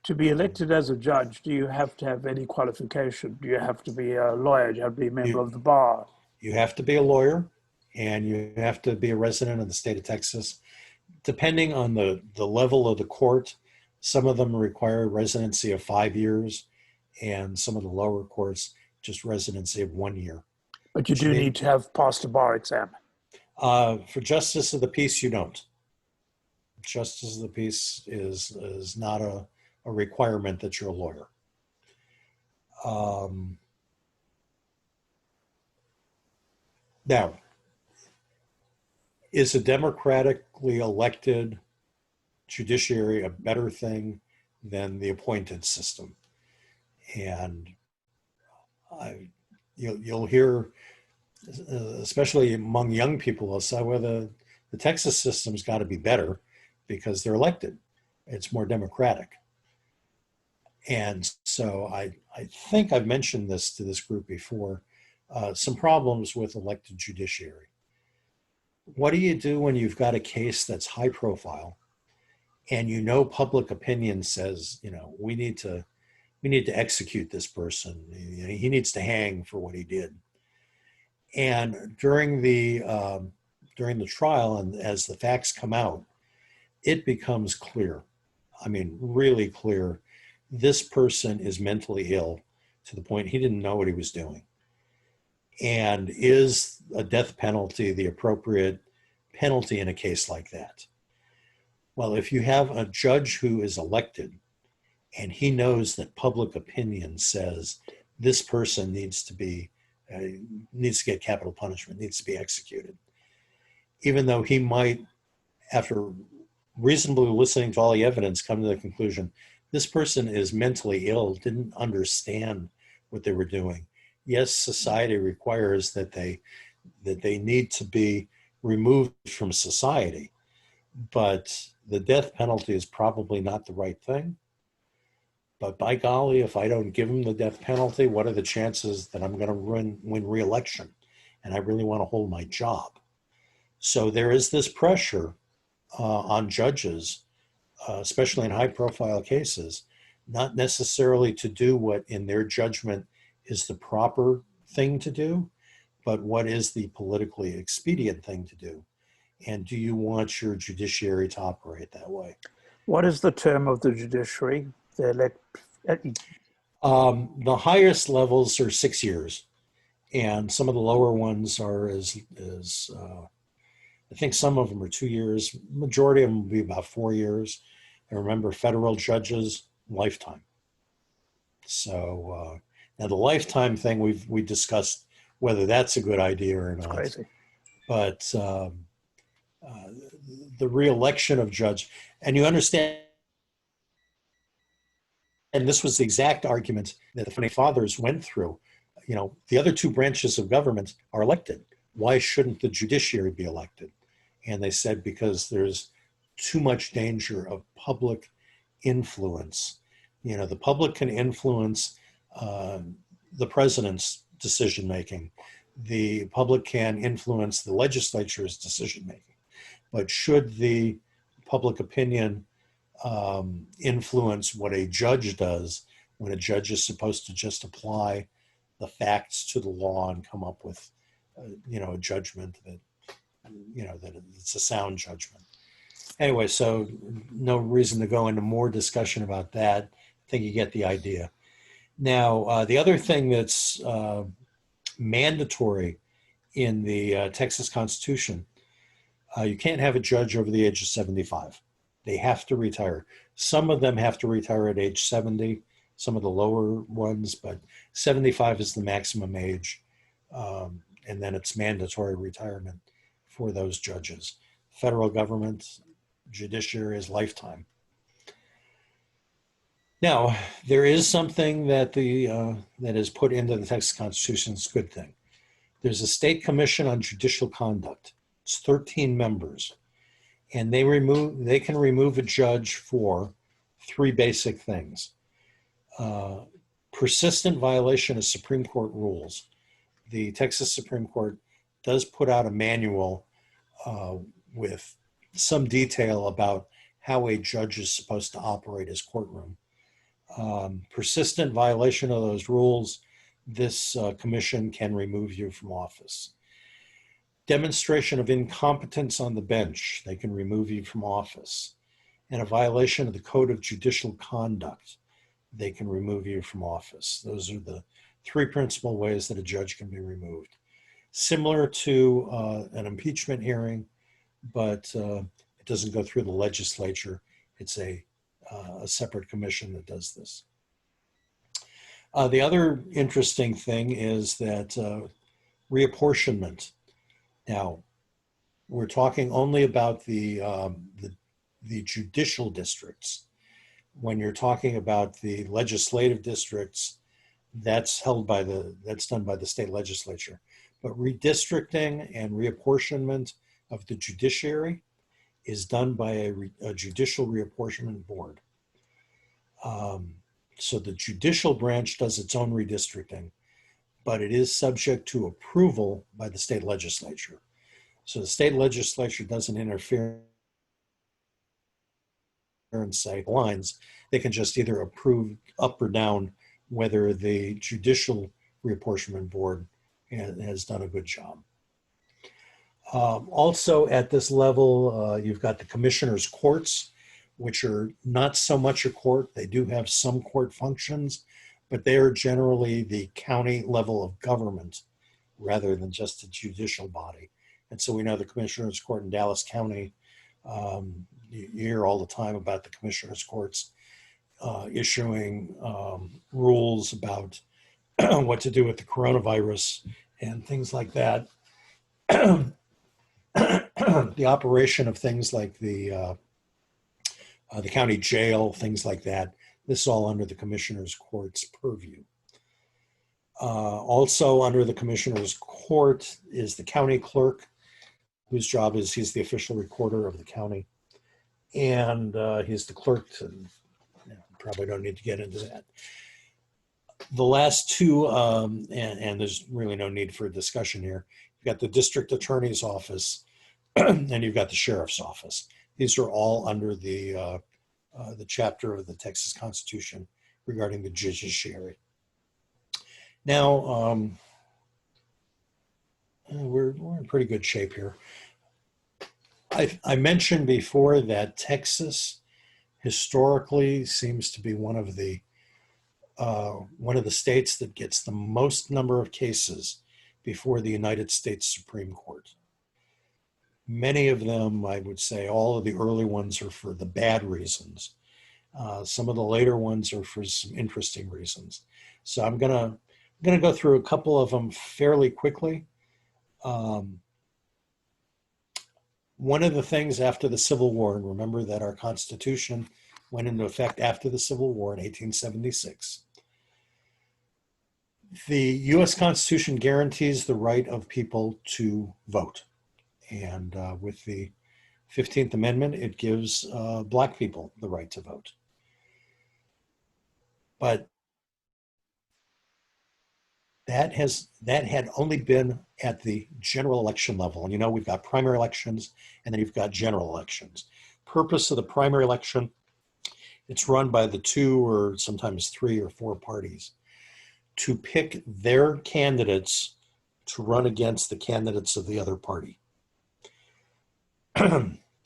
To be elected as a judge, do you have to have any qualification? Do you have to be a lawyer? Do you have to be a member of the bar? You have to be a lawyer, and you have to be a resident of the state of Texas. Depending on the level of the court, some of them require residency of 5 years, and some of the lower courts, just residency of 1 year. But you do need to have passed a bar exam. For justice of the peace, you don't. Justice of the peace is not a requirement that you're a lawyer. Now, is a democratically elected judiciary a better thing than the appointed system? And you'll hear, especially among young people, they'll say, well, the Texas system's got to be better because they're elected. It's more democratic. And so I think I've mentioned this to this group before, some problems with elected judiciary. What do you do when you've got a case that's high profile and public opinion says, we need to execute this person. He needs to hang for what he did. And during the trial, and as the facts come out, it becomes clear. I mean, really clear. This person is mentally ill to the point he didn't know what he was doing. And is a death penalty the appropriate penalty in a case like that? Well, if you have a judge who is elected and he knows that public opinion says this person needs to get capital punishment, needs to be executed, even though he might, after reasonably listening to all the evidence, come to the conclusion this person is mentally ill, didn't understand what they were doing. Yes, society requires that they need to be removed from society, but the death penalty is probably not the right thing. But by golly, if I don't give them the death penalty, what are the chances that I'm going to win re-election? And I really want to hold my job. So there is this pressure on judges, especially in high-profile cases, not necessarily to do what in their judgment is the proper thing to do, but what is the politically expedient thing to do. And do you want your judiciary to operate that way? What is the term of the judiciary? The highest levels are 6 years, and some of the lower ones are I think some of them are 2 years. Majority of them will be about 4 years. And remember, federal judges, lifetime. So now the lifetime thing, we discussed whether that's a good idea or not. Crazy. But the re-election of judge, and you understand, and this was the exact argument that the Founding Fathers went through. You know, the other two branches of government are elected. Why shouldn't the judiciary be elected? And they said because there's too much danger of public influence. You know, the public can influence the president's decision making. The public can influence the legislature's decision making. But should the public opinion influence what a judge does when a judge is supposed to just apply the facts to the law and come up with, a judgment that, that it's a sound judgment. Anyway, so no reason to go into more discussion about that. I think you get the idea. Now, the other thing that's mandatory in the Texas Constitution, you can't have a judge over the age of 75. They have to retire. Some of them have to retire at age 70, some of the lower ones, but 75 is the maximum age. And then it's mandatory retirement for those judges. Federal government, judiciary is lifetime. Now, there is something that that is put into the Texas Constitution. It's a good thing. There's a state commission on judicial conduct. It's 13 members, and they can remove a judge for 3 basic things: persistent violation of Supreme Court rules. The Texas Supreme Court does put out a manual with some detail about how a judge is supposed to operate his courtroom. Persistent violation of those rules, this commission can remove you from office. Demonstration of incompetence on the bench, they can remove you from office. And a violation of the Code of Judicial Conduct, they can remove you from office. Those are the 3 principal ways that a judge can be removed. Similar to an impeachment hearing, but it doesn't go through the legislature. It's a separate commission that does this. The other interesting thing is that reapportionment. Now, we're talking only about the judicial districts. When you're talking about the legislative districts, that's done by the state legislature. But redistricting and reapportionment of the judiciary is done by a judicial reapportionment board. So the judicial branch does its own redistricting, but it is subject to approval by the state legislature. So the state legislature doesn't interfere and say lines. They can just either approve up or down whether the judicial reapportionment board has done a good job. Also at this level, you've got the commissioners' courts, which are not so much a court. They do have some court functions, but they are generally the county level of government rather than just a judicial body. And so we know the Commissioners Court in Dallas County, you hear all the time about the commissioners' courts issuing rules about what to do with the coronavirus and things like that. The operation of things like the county jail, things like that. This is all under the commissioner's court's purview. Also under the commissioner's court is the county clerk, whose job is he's the official recorder of the county. And he's the clerk to, probably don't need to get into that. The last two, and there's really no need for a discussion here. You've got the district attorney's office and you've got the sheriff's office. These are all under the chapter of the Texas Constitution regarding the judiciary. Now, we're in pretty good shape here. I mentioned before that Texas historically seems to be one of the states that gets the most number of cases before the United States Supreme Court. Many of them, I would say, all of the early ones are for the bad reasons. Some of the later ones are for some interesting reasons. So I'm gonna go through a couple of them fairly quickly. One of the things after the Civil War, and remember that our Constitution went into effect after the Civil War in 1876. The U.S. Constitution guarantees the right of people to vote. And with the 15th Amendment, it gives Black people the right to vote. But that had only been at the general election level. And you know, we've got primary elections and then you've got general elections. Purpose of the primary election, it's run by the 2 or sometimes 3 or 4 parties to pick their candidates to run against the candidates of the other party.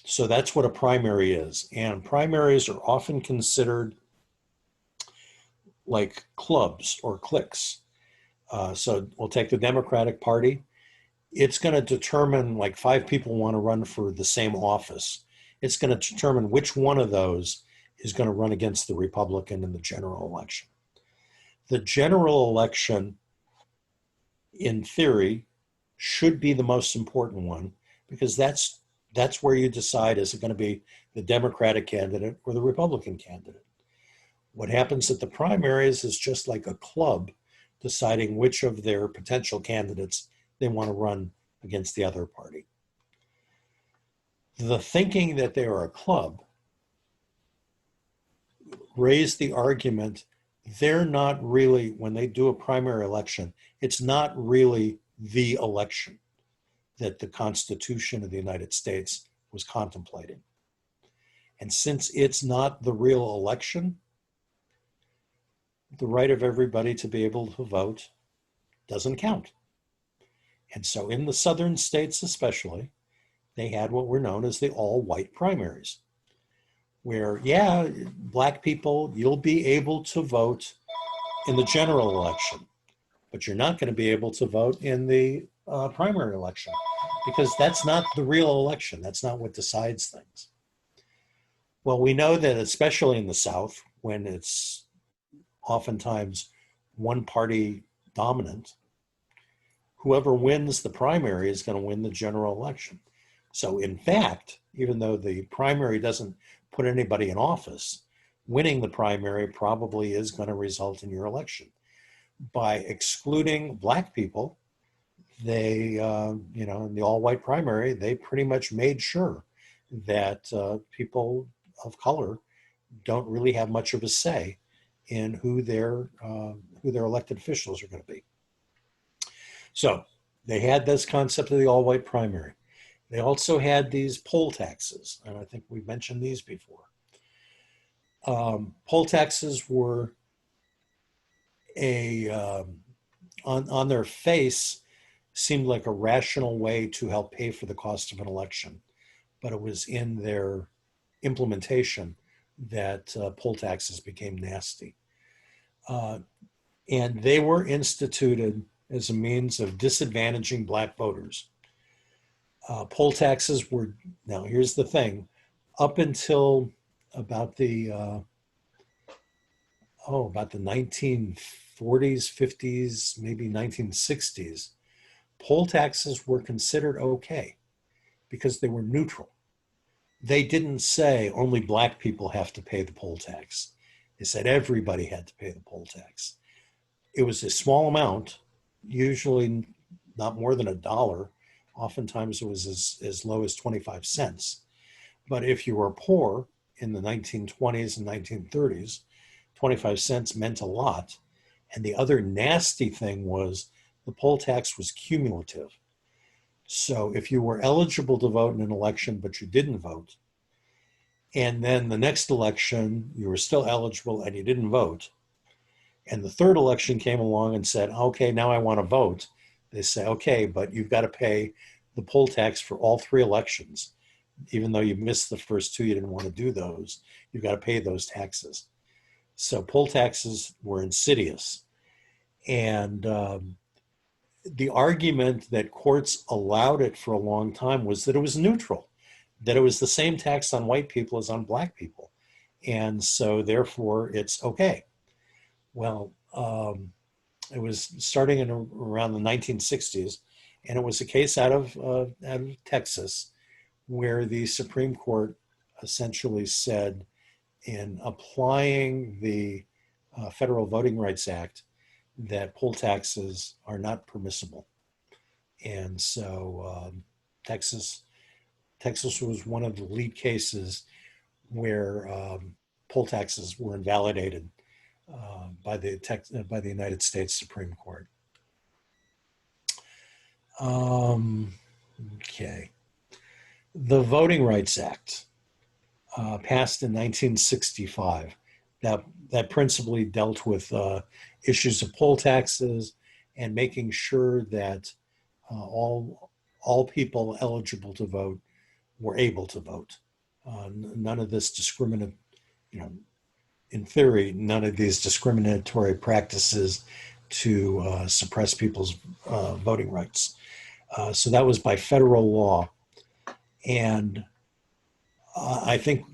So that's what a primary is. And primaries are often considered like clubs or cliques. So we'll take the Democratic Party. It's going to determine, like 5 people want to run for the same office. It's going to determine which one of those is going to run against the Republican in the general election. The general election, in theory, should be the most important one because that's where you decide, is it going to be the Democratic candidate or the Republican candidate? What happens at the primaries is just like a club deciding which of their potential candidates they want to run against the other party. The thinking that they are a club raised the argument they're not really, when they do a primary election, it's not really the election that the Constitution of the United States was contemplating. And since it's not the real election, the right of everybody to be able to vote doesn't count. And so in the southern states especially, they had what were known as the all-white primaries, where, yeah, Black people, you'll be able to vote in the general election, but you're not going to be able to vote in the primary election because that's not the real election. That's not what decides things. Well, we know that especially in the South, when it's oftentimes one party dominant, whoever wins the primary is going to win the general election. So in fact, even though the primary doesn't put anybody in office, winning the primary probably is going to result in your election. By excluding Black people, they, in the all-white primary, they pretty much made sure that people of color don't really have much of a say in who their elected officials are going to be. So they had this concept of the all-white primary. They also had these poll taxes, and I think we've mentioned these before. Poll taxes were on their face, seemed like a rational way to help pay for the cost of an election, but it was in their implementation that poll taxes became nasty. And they were instituted as a means of disadvantaging Black voters. Poll taxes were, now here's the thing, up until about the about the 1940s, 50s, maybe 1960s, poll taxes were considered okay because they were neutral. They didn't say only black people have to pay the poll tax. They said everybody had to pay the poll tax. It was a small amount, usually not more than $1. Oftentimes it was as low as 25 cents. But if you were poor in the 1920s and 1930s, 25 cents meant a lot. And the other nasty thing was the poll tax was cumulative. So if you were eligible to vote in an election, but you didn't vote, and then the next election, you were still eligible and you didn't vote, and the third election came along and said, okay, now I want to vote. They say, okay, but you've got to pay the poll tax for all 3 elections. Even though you missed the first 2, you didn't want to do those, you've got to pay those taxes. So poll taxes were insidious. And the argument that courts allowed it for a long time was that it was neutral, that it was the same tax on white people as on black people. And so therefore it's okay. Well, it was starting in around the 1960s, and it was a case out of Texas where the Supreme Court essentially said, in applying the Federal Voting Rights Act, that poll taxes are not permissible. And so Texas was one of the lead cases where poll taxes were invalidated by the United States Supreme Court. Okay. The Voting Rights Act passed in 1965. That principally dealt with issues of poll taxes and making sure that all people eligible to vote were able to vote. None of this in theory, none of these discriminatory practices to suppress people's voting rights. So that was by federal law. And I think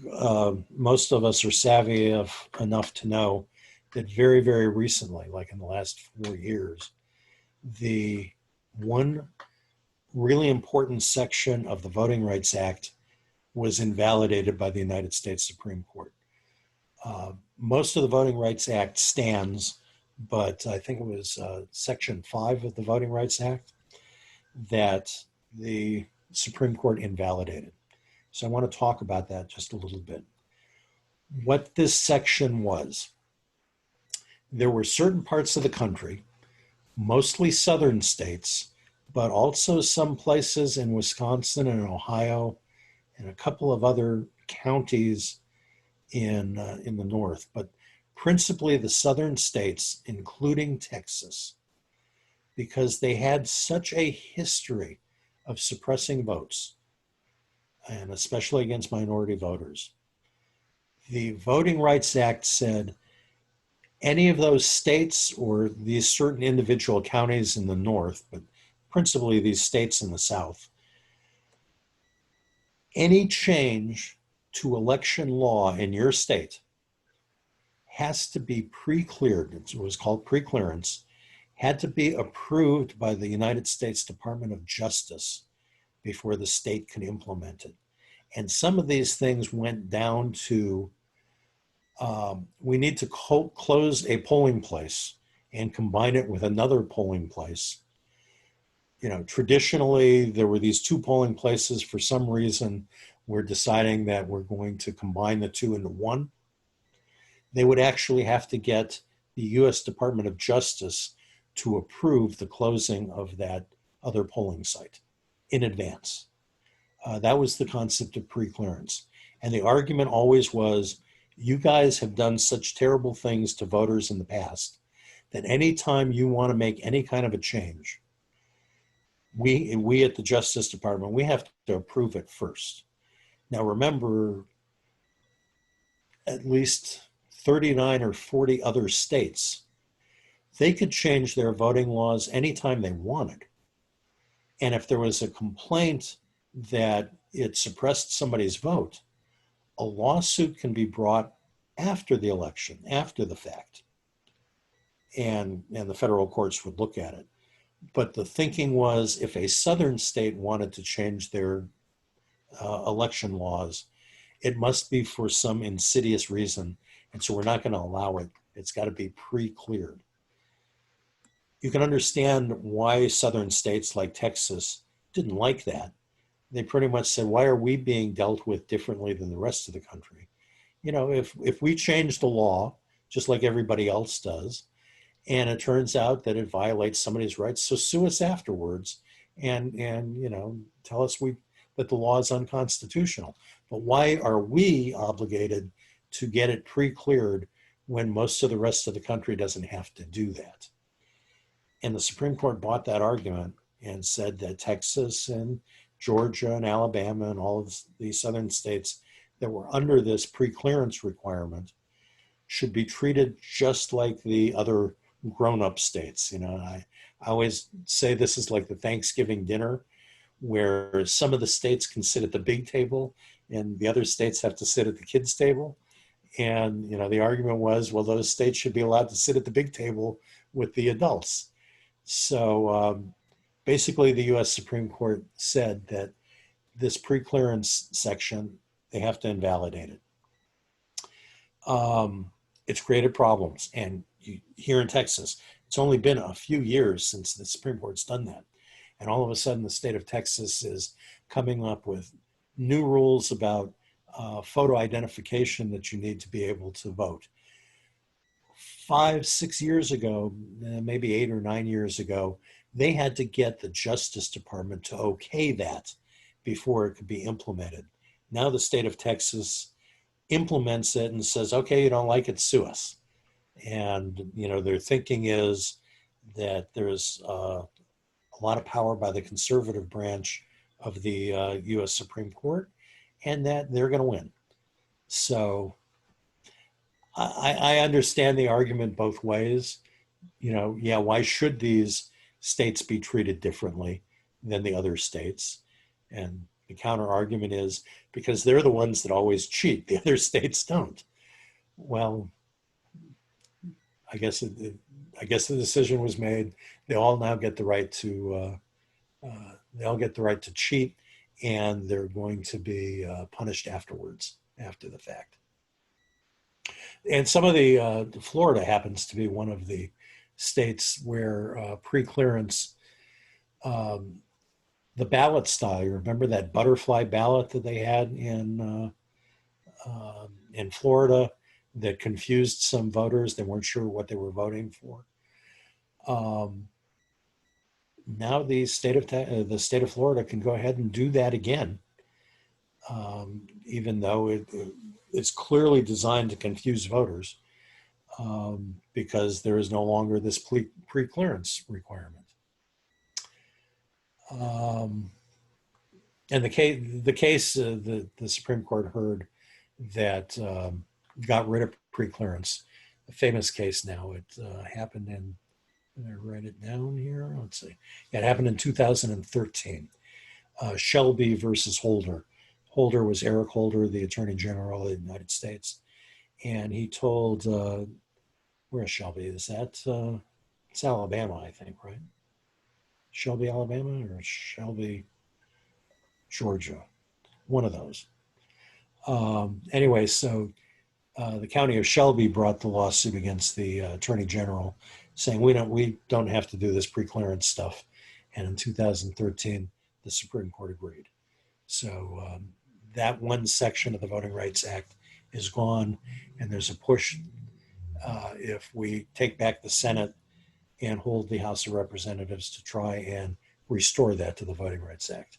most of us are savvy enough to know that very, very recently, like in the last 4 years, the one really important section of the Voting Rights Act was invalidated by the United States Supreme Court. Most of the Voting Rights Act stands, but I think it was Section 5 of the Voting Rights Act that the Supreme Court invalidated. So I want to talk about that just a little bit. What this section was, there were certain parts of the country, mostly southern states, but also some places in Wisconsin and Ohio and a couple of other counties in the north, but principally the southern states, including Texas, because they had such a history of suppressing votes, and especially against minority voters. The Voting Rights Act said any of those states or these certain individual counties in the north, but principally these states in the south, any change to election law in your state has to be pre-cleared. It was called pre-clearance, had to be approved by the United States Department of Justice before the state could implement it. And some of these things went down to, we need to close a polling place and combine it with another polling place. You know, traditionally there were these 2 polling places. For some reason, we're deciding that we're going to combine the 2 into 1. They would actually have to get the US Department of Justice to approve the closing of that other polling site in advance. That was the concept of pre-clearance. And the argument always was, you guys have done such terrible things to voters in the past that anytime you want to make any kind of a change, we at the Justice Department, we have to approve it first. Now remember, at least 39 or 40 other states, they could change their voting laws anytime they wanted. And if there was a complaint that it suppressed somebody's vote, a lawsuit can be brought after the election, after the fact, and the federal courts would look at it. But the thinking was, if a southern state wanted to change their election laws, it must be for some insidious reason, and so we're not going to allow it. It's got to be pre-cleared. You can understand why southern states like Texas didn't like that. They pretty much said, why are we being dealt with differently than the rest of the country? You know, if we change the law, just like everybody else does, and it turns out that it violates somebody's rights, so sue us afterwards and you know, tell us that the law is unconstitutional. But why are we obligated to get it pre-cleared when most of the rest of the country doesn't have to do that? And the Supreme Court bought that argument and said that Texas and Georgia and Alabama and all of these southern states that were under this pre-clearance requirement should be treated just like the other grown-up states. You know, I always say this is like the Thanksgiving dinner, where some of the states can sit at the big table and the other states have to sit at the kids' table. And, you know, the argument was, well, those states should be allowed to sit at the big table with the adults. So basically the US Supreme Court said that this pre-clearance section, they have to invalidate it. It's created problems. And here in Texas, it's only been a few years since the Supreme Court's done that. And all of a sudden the state of Texas is coming up with new rules about photo identification that you need to be able to vote. 5, 6 years ago, maybe 8 or 9 years ago, they had to get the Justice Department to okay that before it could be implemented. Now the state of Texas implements it and says, okay, you don't like it, sue us. And, you know, their thinking is that there's a lot of power by the conservative branch of the US Supreme Court and that they're going to win. So I understand the argument both ways. You know, yeah, why should these states be treated differently than the other states? And the counter argument is because they're the ones that always cheat. The other states don't. Well, I guess the decision was made. They all now get the right to cheat, and they're going to be punished afterwards, after the fact. And some of the Florida happens to be one of the states where pre-clearance, the ballot style. You remember that butterfly ballot that they had in Florida that confused some voters? They weren't sure what they were voting for. Now the state of Florida can go ahead and do that again, even though it's clearly designed to confuse voters, because there is no longer this pre-clearance requirement. And the case the Supreme Court heard that got rid of pre-clearance, a famous case now. It happened in, did I write it down here? Let's see. Yeah, it happened in 2013. Shelby versus Holder. Holder was Eric Holder, the Attorney General of the United States. And he told, where's Shelby? Is that, it's Alabama, I think, right? Shelby, Alabama, or Shelby, Georgia? One of those. Anyway, so the county of Shelby brought the lawsuit against the Attorney General, saying we don't have to do this pre-clearance stuff. And in 2013, the Supreme Court agreed. So that one section of the Voting Rights Act is gone, and there's a push if we take back the Senate and hold the House of Representatives to try and restore that to the Voting Rights Act.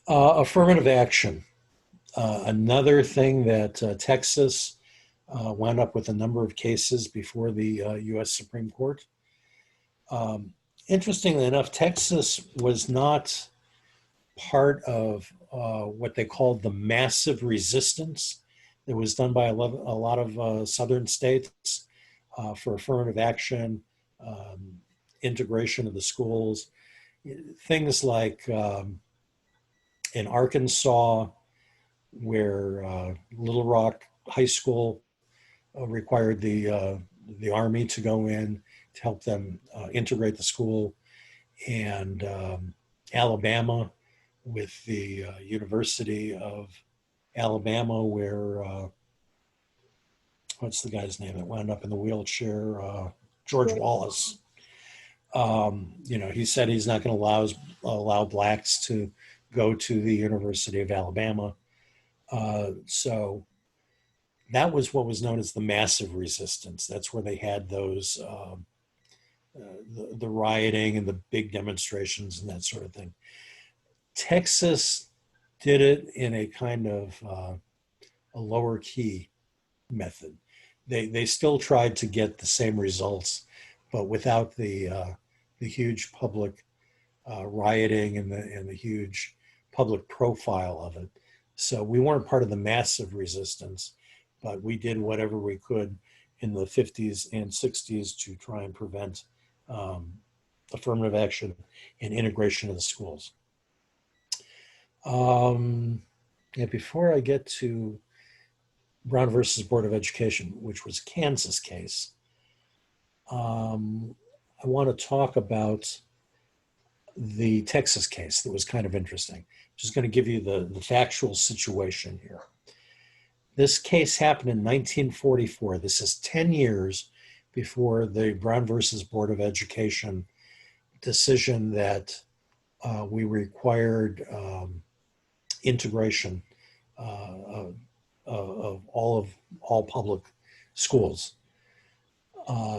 Affirmative action. Another thing that Texas wound up with a number of cases before the US Supreme Court. Interestingly enough, Texas was not part of what they called the massive resistance that was done by a lot of southern states for affirmative action, integration of the schools, things like in Arkansas, where Little Rock High School required the Army to go in to help them integrate the school, and Alabama with the University of Alabama, where what's the guy's name that wound up in the wheelchair? George Wallace. He said he's not going to allow blacks to go to the University of Alabama. So that was what was known as the massive resistance. That's where they had those, the rioting and the big demonstrations and that sort of thing. Texas did it in a kind of a lower key method. They still tried to get the same results, but without the huge public rioting and the huge public profile of it. So we weren't part of the massive resistance, but we did whatever we could in the 50s and 60s to try and prevent affirmative action and integration of the schools. Before I get to Brown versus Board of Education, which was a Kansas case, I want to talk about the Texas case that was kind of interesting. Just going to give you the factual situation here. This case happened in 1944. This is 10 years before the Brown versus Board of Education decision that we required integration of all public schools.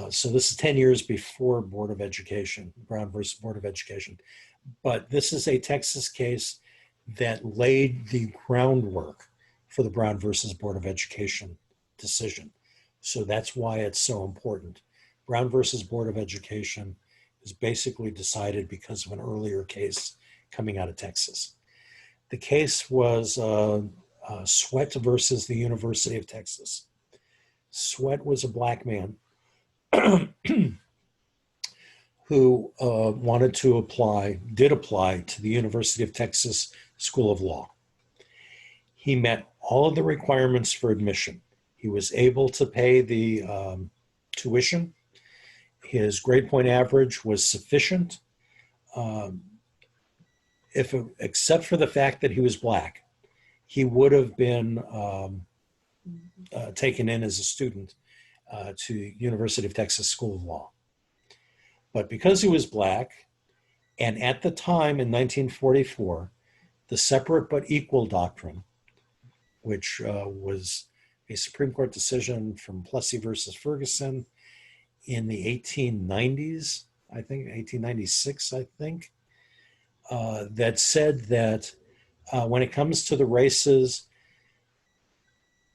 So this is 10 years before Board of Education, Brown versus Board of Education. But this is a Texas case that laid the groundwork for the Brown versus Board of Education decision. So that's why it's so important. Brown versus Board of Education is basically decided because of an earlier case coming out of Texas. The case was Sweat versus the University of Texas. Sweat was a black man who did apply to the University of Texas School of Law. He met all of the requirements for admission. He was able to pay the tuition. His grade point average was sufficient. Except for the fact that he was black, he would have been taken in as a student to University of Texas School of Law. But because he was black, and at the time in 1944, the separate but equal doctrine, which was a Supreme Court decision from Plessy versus Ferguson in the 1890s, I think, 1896, I think, that said that when it comes to the races,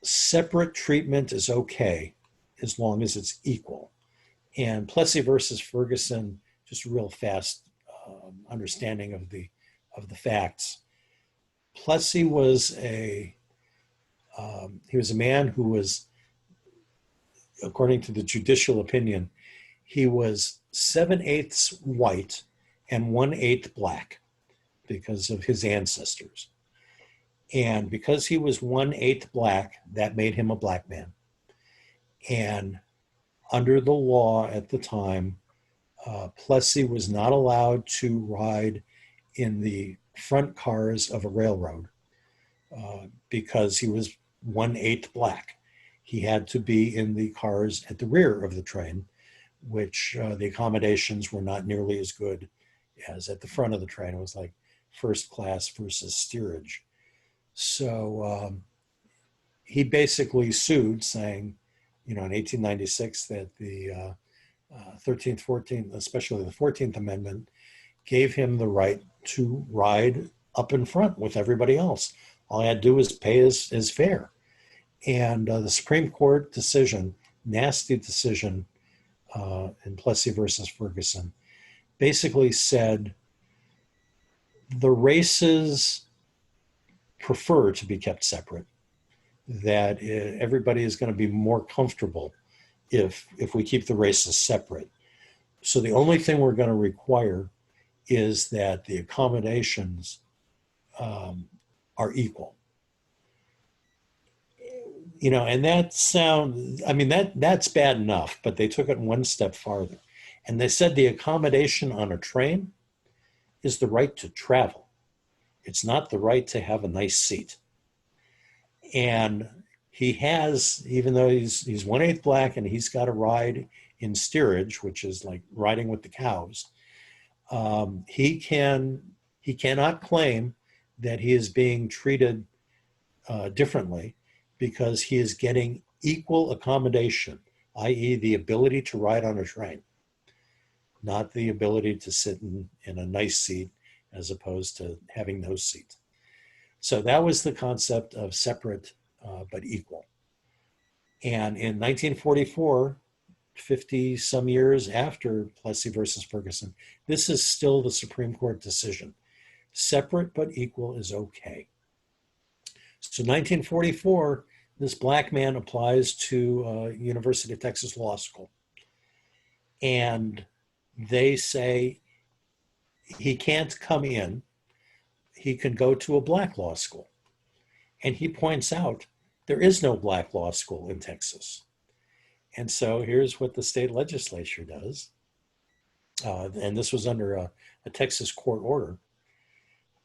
separate treatment is okay as long as it's equal. And Plessy versus Ferguson, just a real fast understanding of the facts. Plessy was he was a man who was, according to the judicial opinion, he was 7/8 white and 1/8 black because of his ancestors. And because he was 1/8 black, that made him a black man. And under the law at the time, Plessy was not allowed to ride in the front cars of a railroad because he was 1/8 black. He had to be in the cars at the rear of the train, which the accommodations were not nearly as good as at the front of the train. It was like first class versus steerage. So he basically sued, saying, in 1896, that the 13th, 14th, especially the 14th Amendment, gave him the right to ride up in front with everybody else. All he had to do was pay his fare. And the Supreme Court decision, nasty decision in Plessy versus Ferguson, basically said the races prefer to be kept separate, that everybody is going to be more comfortable if we keep the races separate. So the only thing we're going to require is that the accommodations are equal. And I mean, that's bad enough, but they took it one step farther. And they said the accommodation on a train is the right to travel. It's not the right to have a nice seat. And he has, even though he's 1/8 black and he's got a ride in steerage, which is like riding with the cows, he cannot claim that he is being treated differently because he is getting equal accommodation, i.e. the ability to ride on a train, not the ability to sit in a nice seat as opposed to having no seat. So that was the concept of separate but equal. And in 1944, 50 some years after Plessy versus Ferguson, this is still the Supreme Court decision. Separate but equal is okay. So 1944, this black man applies to University of Texas Law School. And they say he can't come in. He can go to a black law school. And he points out there is no black law school in Texas. And so here's what the state legislature does. And this was under a Texas court order.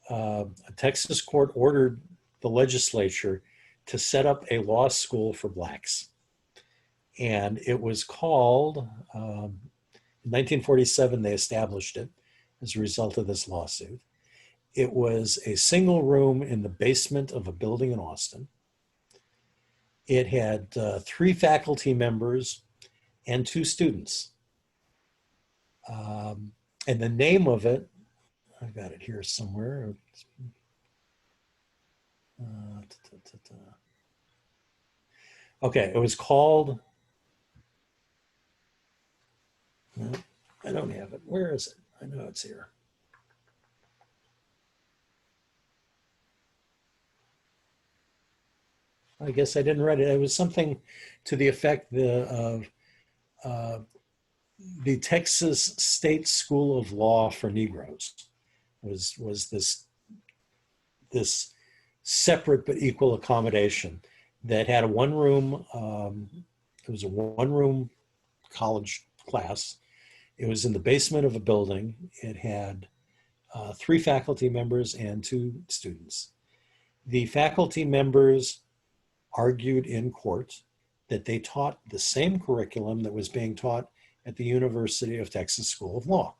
A Texas court ordered the legislature to set up a law school for blacks. And it was called, in 1947, they established it as a result of this lawsuit. It was a single room in the basement of a building in Austin. It had 3 faculty members and 2 students. And the name of it, I've got it here somewhere. Okay, it was called, no, I don't have it. Where is it? I know it's here. I guess I didn't write it. It was something to the effect of the Texas State School of Law for Negroes. Was this separate but equal accommodation that had a one-room. It was a one-room college class. It was in the basement of a building. It had 3 faculty members and 2 students. The faculty members argued in court that they taught the same curriculum that was being taught at the University of Texas School of Law.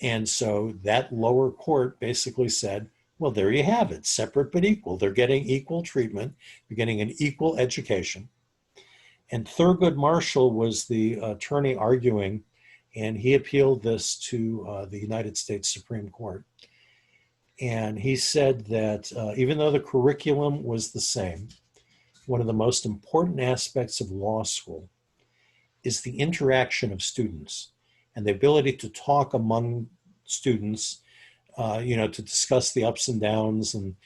And so that lower court basically said, well, there you have it, separate but equal. They're getting equal treatment. They're getting an equal education. And Thurgood Marshall was the attorney arguing, and he appealed this to the United States Supreme Court. And he said that even though the curriculum was the same, one of the most important aspects of law school is the interaction of students and the ability to talk among students, to discuss the ups and downs and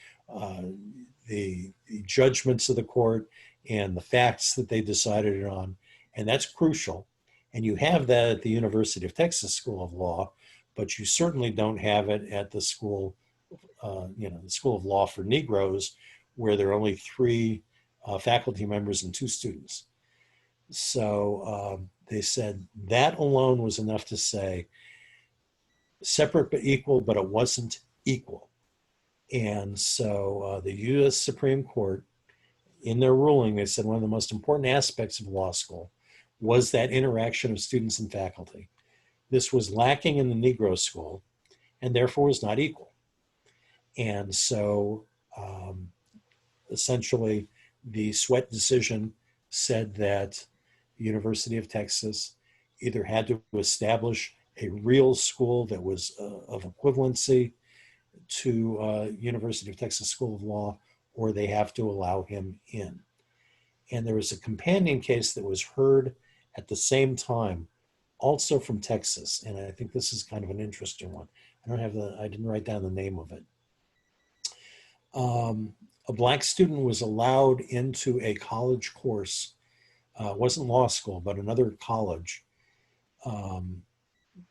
the judgments of the court and the facts that they decided on. And that's crucial. And you have that at the University of Texas School of Law, but you certainly don't have it at the school, the School of Law for Negroes, where there are only 3 faculty members and 2 students. So they said that alone was enough to say separate but equal, but it wasn't equal. And so the U.S. Supreme Court, in their ruling, they said one of the most important aspects of law school was that interaction of students and faculty. This was lacking in the Negro school and therefore was not equal. And so essentially the Sweatt decision said that the University of Texas either had to establish a real school that was of equivalency to University of Texas School of Law, or they have to allow him in. And there was a companion case that was heard at the same time, also from Texas. And I think this is kind of an interesting one. I didn't write down the name of it. A black student was allowed into a college course. It wasn't law school, but another college,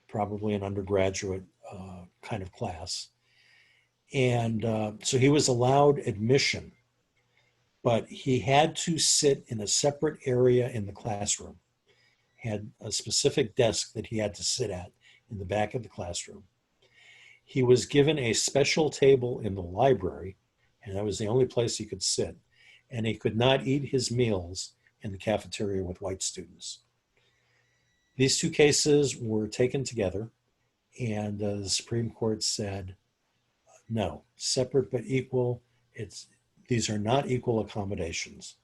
probably an undergraduate kind of class. And so he was allowed admission, but he had to sit in a separate area in the classroom, had a specific desk that he had to sit at in the back of the classroom. He was given a special table in the library, and that was the only place he could sit. And he could not eat his meals in the cafeteria with white students. These two cases were taken together, and the Supreme Court said, no, separate but equal. These are not equal accommodations.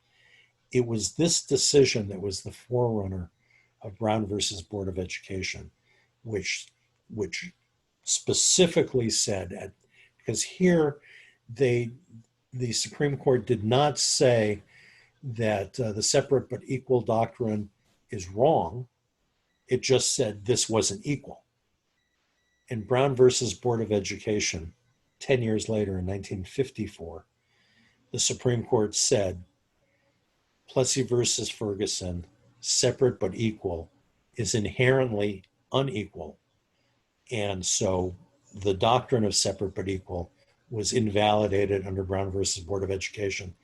It was this decision that was the forerunner of Brown versus Board of Education, which specifically said, because here the Supreme Court did not say that the separate but equal doctrine is wrong. It just said this wasn't equal. In Brown versus Board of Education, 10 years later in 1954, the Supreme Court said, Plessy versus Ferguson, separate but equal, is inherently unequal. And so the doctrine of separate but equal was invalidated under Brown versus Board of Education,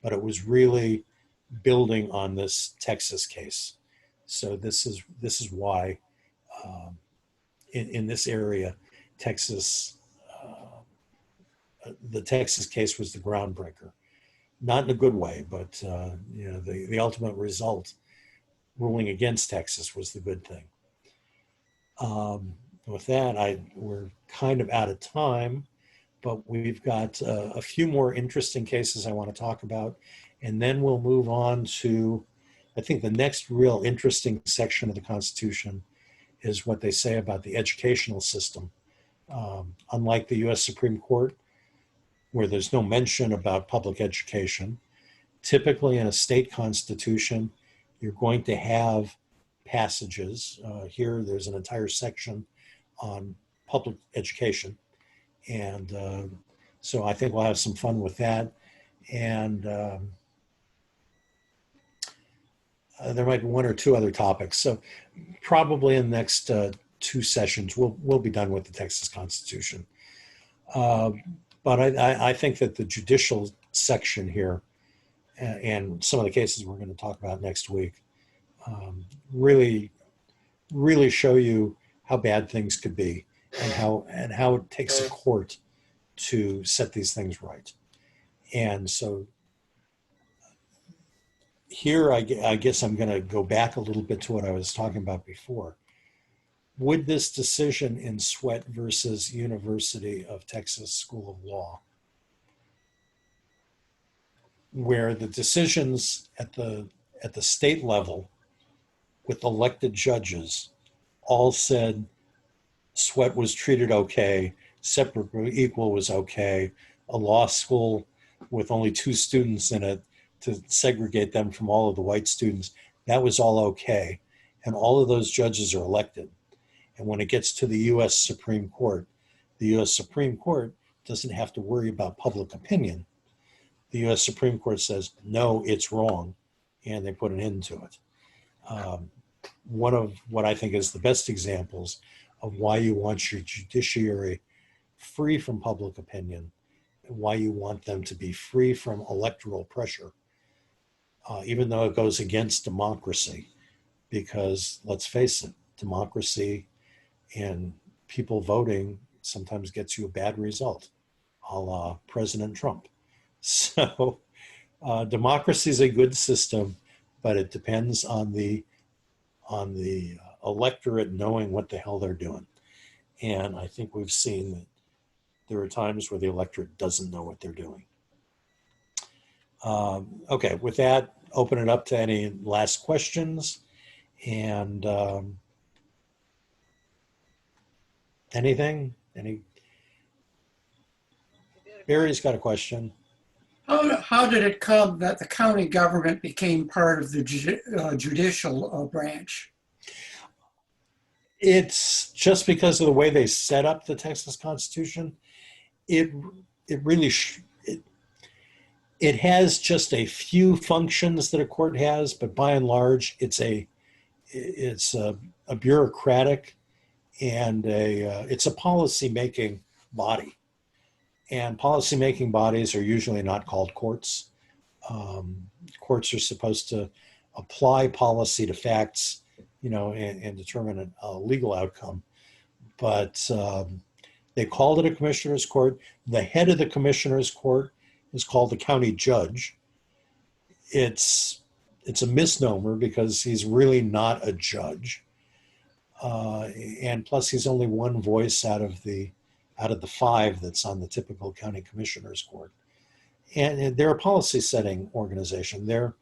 but it was really building on this Texas case. So this is why in this area, Texas, the Texas case was the groundbreaker. Not in a good way, but the ultimate result, ruling against Texas, was the good thing. With that, we're kind of out of time, but we've got a few more interesting cases I want to talk about, and then we'll move on to, I think the next real interesting section of the Constitution is what they say about the educational system. Unlike the US Supreme Court, where there's no mention about public education, typically in a state constitution, you're going to have passages. Here, there's an entire section on public education. And so I think we'll have some fun with that. And there might be one or two other topics. So probably in the next two sessions, we'll be done with the Texas Constitution. But I think that the judicial section here and some of the cases we're going to talk about next week really show you how bad things could be and how it takes a court to set these things right. And so here, I guess I'm going to go back a little bit to what I was talking about before. Would this decision in Sweatt versus University of Texas School of Law, where the decisions at the state level with elected judges all said Sweatt was treated okay, separate but equal was okay, a law school with only 2 students in it to segregate them from all of the white students, that was all okay. And all of those judges are elected. And when it gets to the US Supreme Court, the US Supreme Court doesn't have to worry about public opinion. The US Supreme Court says, no, it's wrong, and they put an end to it. One of what I think is the best examples of why you want your judiciary free from public opinion, and why you want them to be free from electoral pressure, even though it goes against democracy, because let's face it, democracy and people voting sometimes gets you a bad result, a la President Trump. So democracy is a good system, but it depends on the electorate knowing what the hell they're doing. And I think we've seen that there are times where the electorate doesn't know what they're doing. Okay, with that, open it up to any last questions. And anything? Barry's got a question. How did it come that the county government became part of the judicial branch? It's just because of the way they set up the Texas Constitution. It really it has just a few functions that a court has, but by and large, it's a bureaucratic and it's a policy-making body. And policy-making bodies are usually not called courts. Courts are supposed to apply policy to facts, and determine a legal outcome. But they called it a commissioner's court. The head of the commissioner's court is called the county judge. It's a misnomer because he's really not a judge. And plus he's only one voice out of the five that's on the typical county commissioner's court. And they're a policy setting organization. They're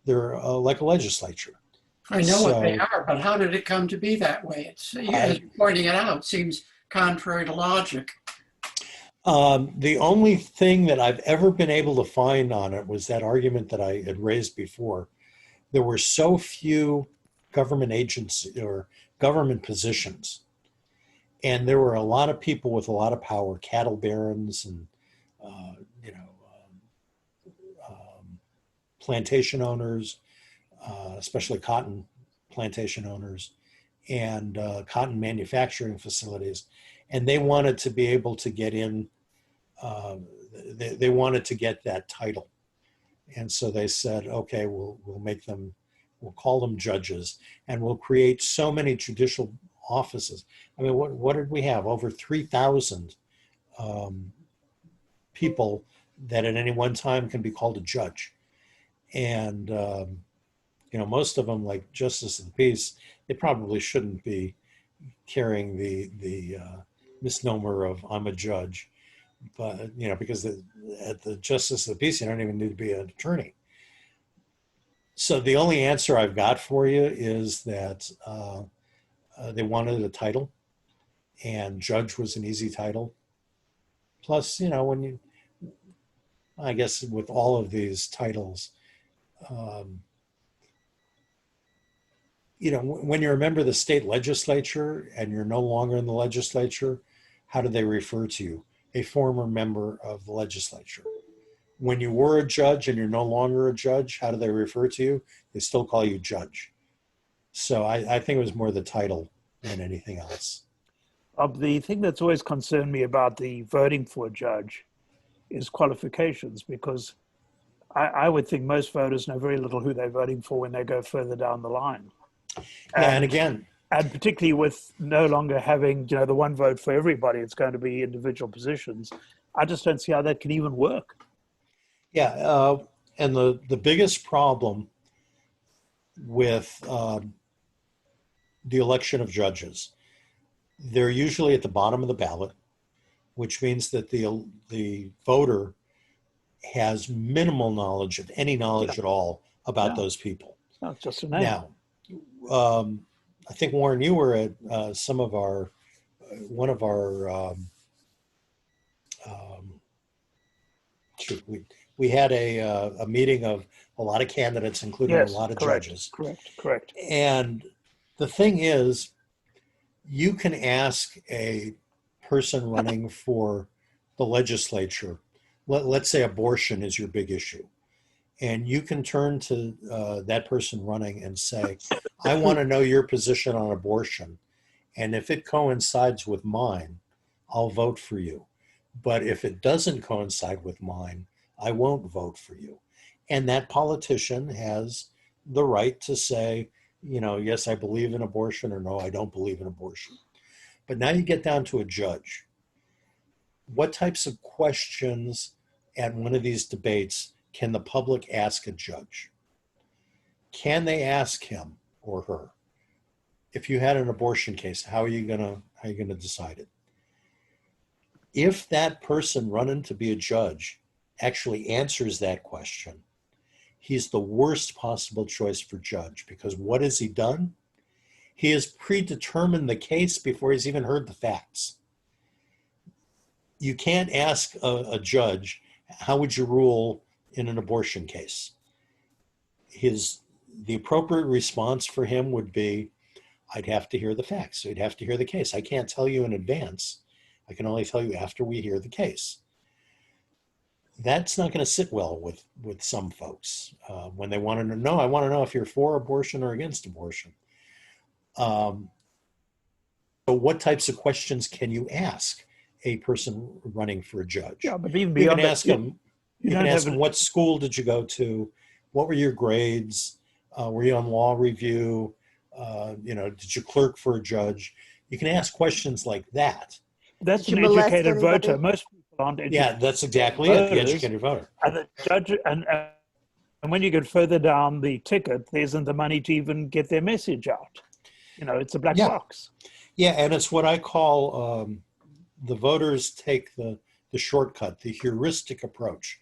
like a legislature. I know what they are, but how did it come to be that way? As you're pointing it out, seems contrary to logic. The only thing that I've ever been able to find on it was that argument that I had raised before. There were so few government agencies or government positions, and there were a lot of people with a lot of power, cattle barons and plantation owners, especially cotton plantation owners, and cotton manufacturing facilities, and they wanted to be able to get in. They wanted to get that title, and so they said, "Okay, we'll call them judges, and we'll create so many judicial offices." I mean, what did we have? Over 3,000 people that at any one time can be called a judge, and most of them, like justice of the peace, they probably shouldn't be carrying the misnomer of "I'm a judge," but because at the justice of the peace, you don't even need to be an attorney. So the only answer I've got for you is that they wanted a title, and judge was an easy title. Plus, I guess with all of these titles, when you're a member of the state legislature and you're no longer in the legislature, how do they refer to you? A former member of the legislature. When you were a judge and you're no longer a judge, how do they refer to you? They still call you judge. So I think it was more the title than anything else. The thing that's always concerned me about the voting for a judge is qualifications, because I would think most voters know very little who they're voting for when they go further down the line. And again, and particularly with no longer having, the one vote for everybody, it's going to be individual positions. I just don't see how that can even work. Yeah, and the biggest problem with the election of judges, they're usually at the bottom of the ballot, which means that the voter has minimal knowledge, if any knowledge at all, about those people. No, it's just a name. Now, I think, Warren, you were at one of our we had a meeting of a lot of candidates, including a lot of judges. Correct. And the thing is, you can ask a person running for the legislature, let's say abortion is your big issue, and you can turn to that person running and say, "I want to know your position on abortion, and if it coincides with mine, I'll vote for you. But if it doesn't coincide with mine, I won't vote for you." And that politician has the right to say, yes, I believe in abortion, or no, I don't believe in abortion. But now you get down to a judge. What types of questions at one of these debates can the public ask a judge? Can they ask him or her, if you had an abortion case, how are you gonna decide it? If that person running to be a judge actually answers that question, he's the worst possible choice for judge, because what has he done? He has predetermined the case before he's even heard the facts. You can't ask a judge, how would you rule in an abortion case? The appropriate response for him would be, I'd have to hear the facts. So he'd have to hear the case. I can't tell you in advance. I can only tell you after we hear the case. That's not going to sit well with some folks when they want to know. I want to know if you're for abortion or against abortion. So what types of questions can you ask a person running for a judge? Yeah, but even You beyond can ask them. You You don't can ask have them, what school did you go to? What were your grades? Were you on law review? Did you clerk for a judge? You can ask questions like that. that's Did you an molest educated anybody? voter. Most people aren't Yeah, educated that's exactly it, the voters. educated voter. And the judge, and when you get further down the ticket, there isn't the money to even get their message out. It's a black Yeah. box. Yeah, and it's what I call the voters take the shortcut, the heuristic approach.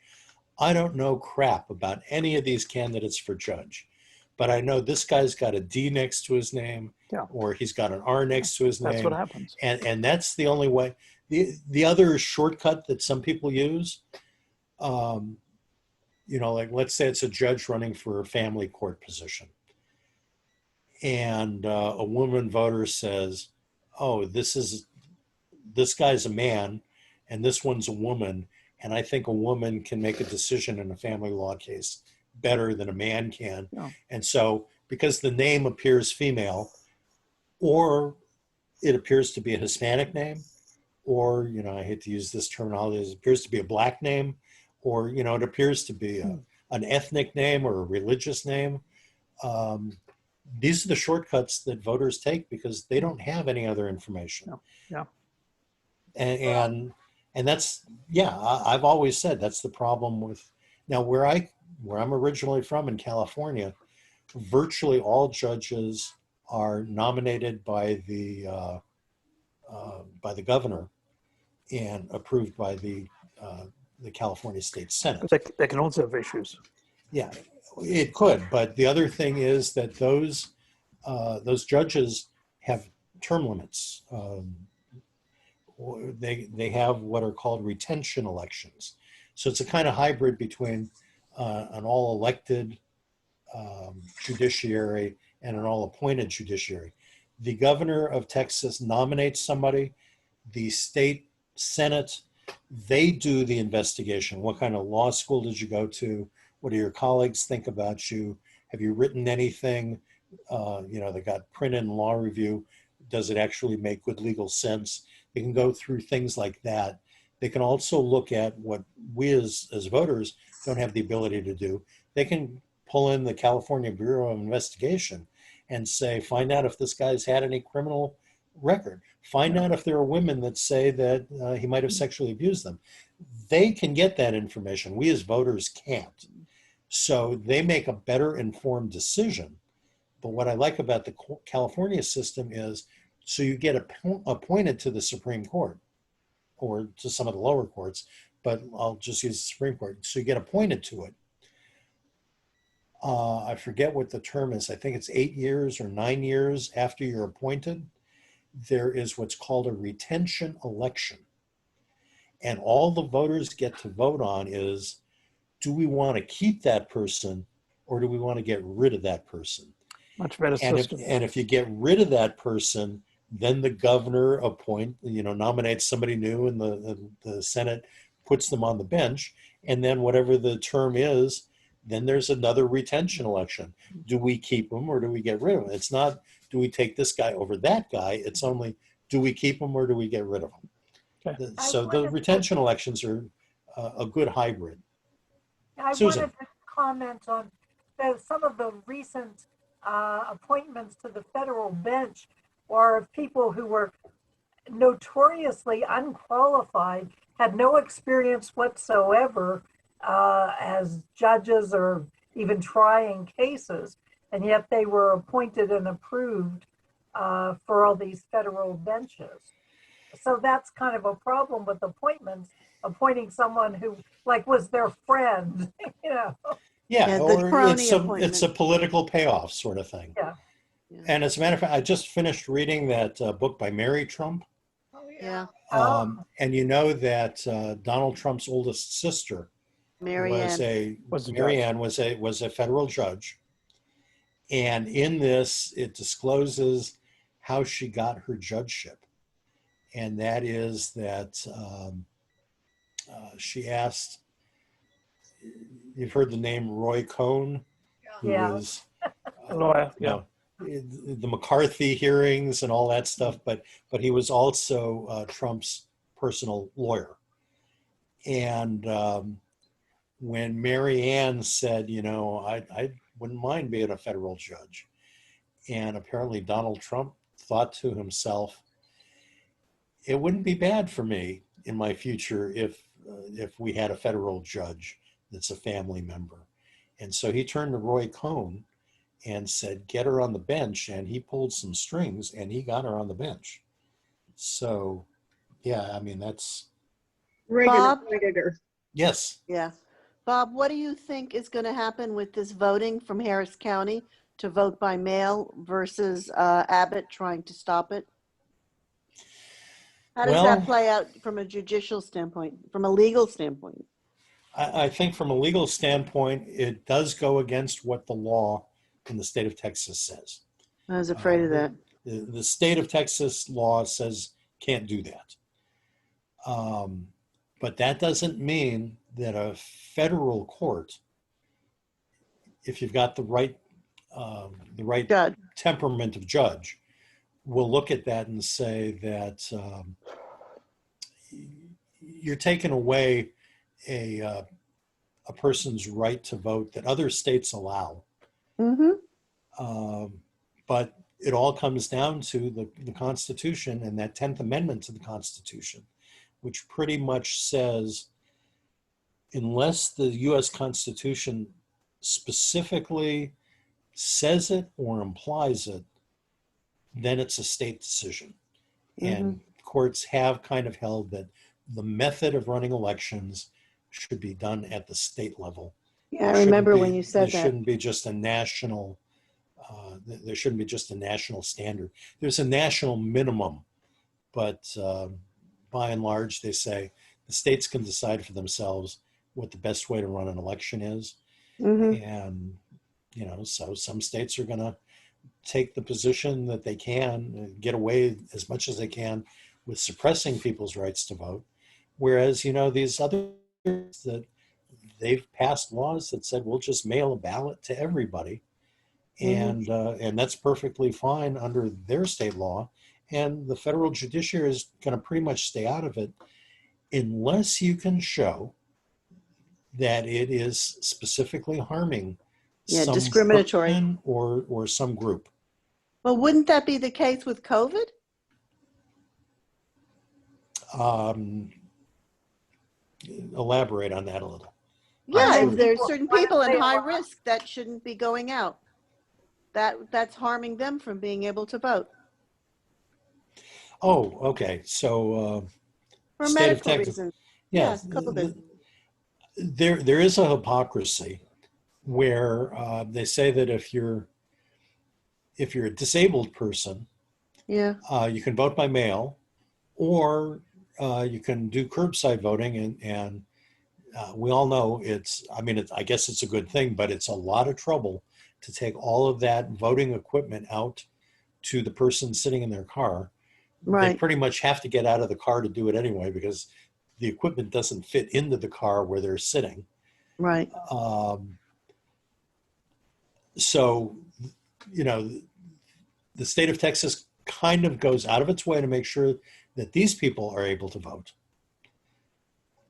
I don't know crap about any of these candidates for judge, but I know this guy's got a D next to his name, Yeah. or he's got an R next to his That's name, what happens. and that's the only way. The other shortcut that some people use, like let's say it's a judge running for a family court position, and a woman voter says, "Oh, this guy's a man, and this one's a woman, and I think a woman can make a decision in a family law case better than a man can." Yeah. And so, because the name appears female, or it appears to be a Hispanic name, or, I hate to use this terminology, it appears to be a black name, or, it appears to be an ethnic name or a religious name. These are the shortcuts that voters take because they don't have any other information. Yeah. And that's, I've always said that's the problem with, now where I'm originally from in California, virtually all judges are nominated by the governor and approved by the California State Senate. But they can also have issues. Yeah, it could, but the other thing is that those judges have term limits. They have what are called retention elections. So it's a kind of hybrid between an all-elected judiciary and an all-appointed judiciary. The governor of Texas nominates somebody. The state Senate, they do the investigation. What kind of law school did you go to? What do your colleagues think about you? Have you written anything? They got print and law review. Does it actually make good legal sense? They can go through things like that. They can also look at what we as voters don't have the ability to do. They can pull in the California Bureau of Investigation and say, find out if this guy's had any criminal record. Find out if there are women that say that he might have sexually abused them. They can get that information. We as voters can't. So they make a better informed decision. But what I like about the California system is, so you get appointed to the Supreme Court or to some of the lower courts, but I'll just use the Supreme Court. So you get appointed to it. I forget what the term is. I think it's 8 years or 9 years after you're appointed. There is what's called a retention election. And all the voters get to vote on is, do we want to keep that person or do we want to get rid of that person? Much better system. And if you get rid of that person, then the governor nominates somebody new, and the Senate puts them on the bench. And then whatever the term is, then there's another retention election. Do we keep them or do we get rid of them? It's not, do we take this guy over that guy? It's only, do we keep them or do we get rid of them? Okay. So the retention elections are a good hybrid. I Susan. wanted to comment on some of the recent appointments to the federal bench are people who were notoriously unqualified, had no experience whatsoever as judges or even trying cases, and yet they were appointed and approved for all these federal benches. So that's kind of a problem with appointments, appointing someone who was their friend, Yeah, Yeah, the or crony it's a appointment. political payoff sort of thing. Yeah. And as a matter of fact, I just finished reading that book by Mary Trump. Oh, Yeah, And you know that Donald Trump's oldest sister Marianne. Marianne was a federal judge. And in this, it discloses how she got her judgeship. And that is that she asked, you've heard the name Roy Cohn, who Yeah. was Lawyer, you know, the McCarthy hearings and all that stuff, but he was also Trump's personal lawyer. And when Mary Ann said, I wouldn't mind being a federal judge. And apparently Donald Trump thought to himself, it wouldn't be bad for me in my future if we had a federal judge that's a family member. And so he turned to Roy Cohn and said, get her on the bench. And he pulled some strings and he got her on the bench. So, yeah, I mean, that's, Reagan Bob? appointed her. yes. Yeah. Bob, what do you think is going to happen with this voting from Harris County to vote by mail versus Abbott trying to stop it? How does that Well- play out from a judicial standpoint, from a legal standpoint? I think from a legal standpoint, it does go against what the law in the state of Texas says. I was afraid of that. The state of Texas law says can't do that. But that doesn't mean that a federal court, if you've got the right Judge. temperament of judge, will look at that and say that you're taking away a person's right to vote that other states allow. Mm-hmm. But it all comes down to the Constitution and that 10th Amendment to the Constitution, which pretty much says, unless the US Constitution specifically says it or implies it, then it's a state decision. And courts have kind of held that the method of running elections should be done at the state level. Yeah, I There remember shouldn't when be- you said there that. shouldn't be just a national, there shouldn't be just a national standard. There's a national minimum, but by and large, they say the states can decide for themselves what the best way to run an election is. Mm-hmm. And, so some states are going to take the position that they can get away as much as they can with suppressing people's rights to vote. Whereas, these others that they've passed laws that said, we'll just mail a ballot to everybody. And that's perfectly fine under their state law. And the federal judiciary is going to pretty much stay out of it unless you can show that it is specifically harming Yeah, some discriminatory. person or some group. Well, wouldn't that be the case with COVID? Elaborate on that a little. Yeah, sure. if there's certain people in Why don't they high allow- risk that shouldn't be going out. That's harming them from being able to vote Oh, okay. So for State of medical Texas. reasons. yeah, Yes, COVID. there is a hypocrisy where they say that if you're a disabled person, Yeah. you can vote by mail, or you can do curbside voting, and we all know I guess it's a good thing, but it's a lot of trouble to take all of that voting equipment out to the person sitting in their car. They Right. pretty much have to get out of the car to do it anyway, because the equipment doesn't fit into the car where they're sitting. Right. So, the state of Texas kind of goes out of its way to make sure that these people are able to vote.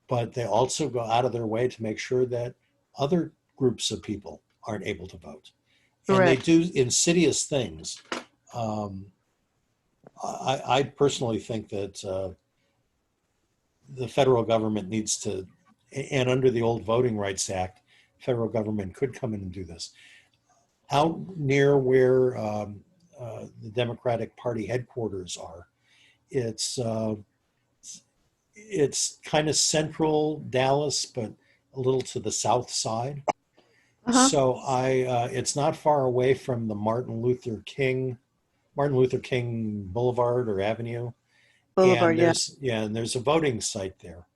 But they also go out of their way to make sure that other groups of people aren't able to vote. And they Correct. do insidious things. I personally think that the federal government needs to, and under the old Voting Rights Act, federal government could come in and do this. Out near where the Democratic Party headquarters are, it's kind of central Dallas, but a little to the south side. Uh-huh. So it's not far away from the Martin Luther King Boulevard or Avenue. Boulevard, And yeah. and there's a voting site there.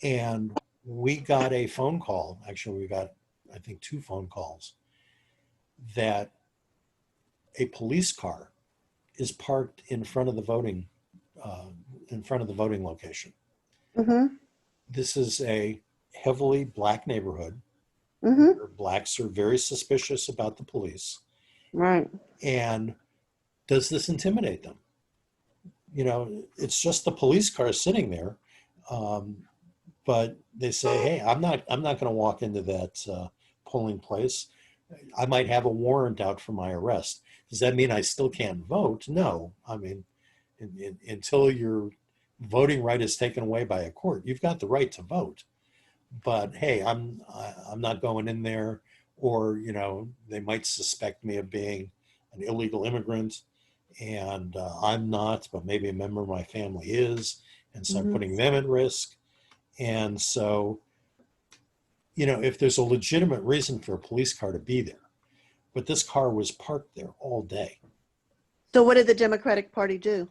And we got a phone call. Actually, we got, I think, 2 phone calls that a police car is parked in front of the voting location. Mm-hmm. This is a heavily black neighborhood. Mm-hmm. Where blacks are very suspicious about the police. Right. And does this intimidate them? It's just the police car sitting there. but they say, hey, I'm not going to walk into that polling place. I might have a warrant out for my arrest. Does that mean I still can't vote? No. I mean, until your voting right is taken away by a court, you've got the right to vote. But hey, I'm not going in there, or they might suspect me of being an illegal immigrant, and I'm not, but maybe a member of my family is, and so I'm putting them at risk. And so, if there's a legitimate reason for a police car to be there, but this car was parked there all day. So what did the Democratic Party do?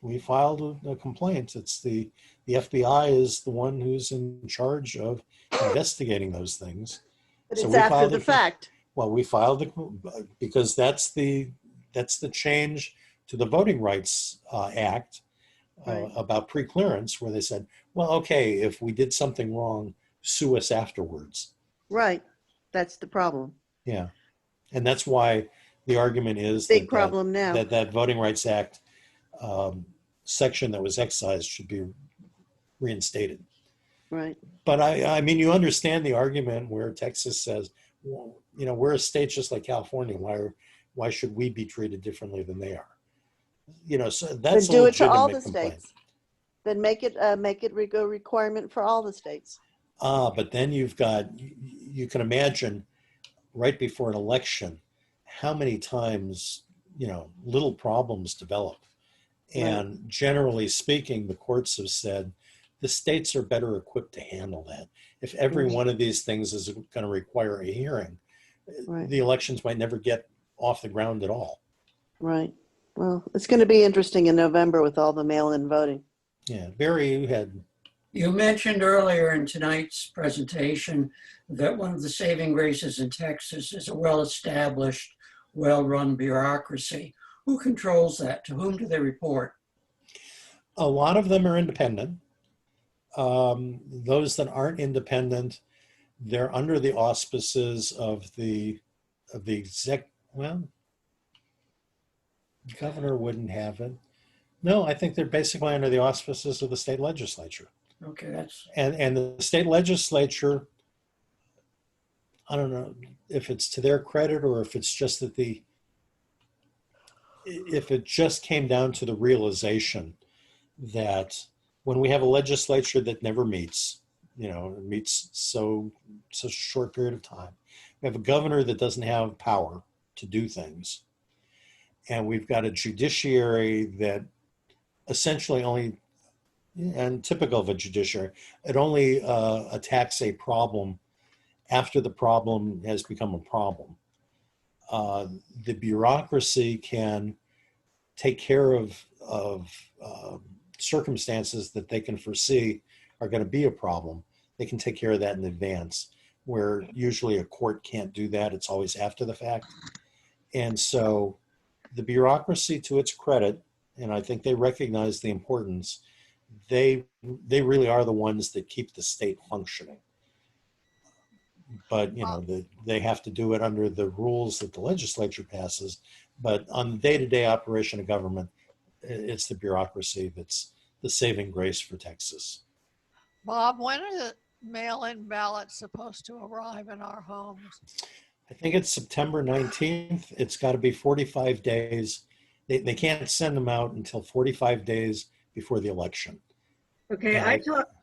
We filed a complaint. It's the FBI is the one who's in charge of investigating those things. But So it's we after filed the a- fact. Well, we filed because that's the change to the Voting Rights Act Right. about preclearance, where they said, well, okay, if we did something wrong, sue us afterwards. Right. That's the problem. Yeah, and that's why the argument is Big problem now. that Voting Rights Act section that was excised should be reinstated. Right. But I mean, you understand the argument where Texas says, well, we're a state just like California. Why should we be treated differently than they are? So Then that's a do it to all legitimate the complaint. states. Then make it a requirement for all the states. But then you can imagine right before an election, how many times, little problems develop. And generally speaking, the courts have said the states are better equipped to handle that. If every one of these things is going to require a hearing, Right. the elections might never get off the ground at all. Right. Well, it's going to be interesting in November with all the mail-in voting. Yeah, Barry, you had. You mentioned earlier in tonight's presentation that one of the saving graces in Texas is a well-established, well-run bureaucracy. Who controls that? To whom do they report? A lot of them are independent. Those that aren't independent, they're under the auspices of the well, the governor wouldn't have it. No, I think they're basically under the auspices of the state legislature. Okay, that's And the state legislature, I don't know if it's to their credit or if it's just that if it just came down to the realization that when we have a legislature that never meets, it meets such a short period of time, we have a governor that doesn't have power to do things, and we've got a judiciary that essentially only, and typical of a judiciary, it only attacks a problem after the problem has become a problem. The bureaucracy can take care of circumstances that they can foresee are going to be a problem. They can take care of that in advance, where usually a court can't do that. It's always after the fact. And so the bureaucracy, to its credit, and I think they recognize the importance, they really are the ones that keep the state functioning. But they have to do it under the rules that the legislature passes. But on the day-to-day operation of government, it's the bureaucracy that's the saving grace for Texas. Bob, when are the mail-in ballots supposed to arrive in our homes? I think it's September 19th. It's got to be 45 days. They can't send them out until 45 days before the election. Okay, And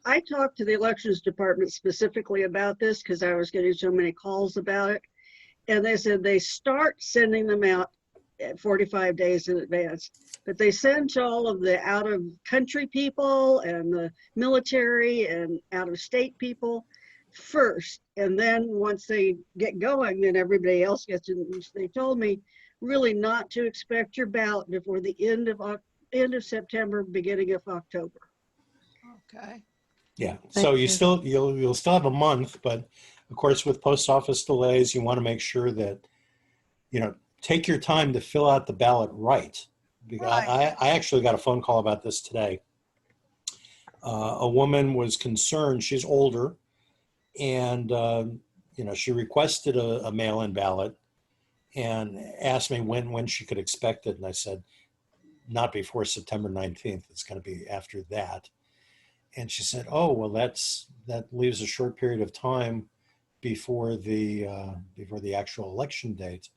I talked to the elections department specifically about this because I was getting so many calls about it. And they said they start sending them out at 45 days in advance, but they send to all of the out of country people and the military and out of state people first. And then once they get going, then everybody else gets in. They told me really not to expect your ballot before the end of September, beginning of October. Okay. Yeah. So you'll still have a month, but of course, with post office delays, you want to make sure that, take your time to fill out the ballot right. Because Right. I actually got a phone call about this today. A woman was concerned. She's older, and she requested a mail-in ballot and asked me when she could expect it. And I said, not before September 19th. It's going to be after that. And she said, oh, well, that leaves a short period of time before the actual election date.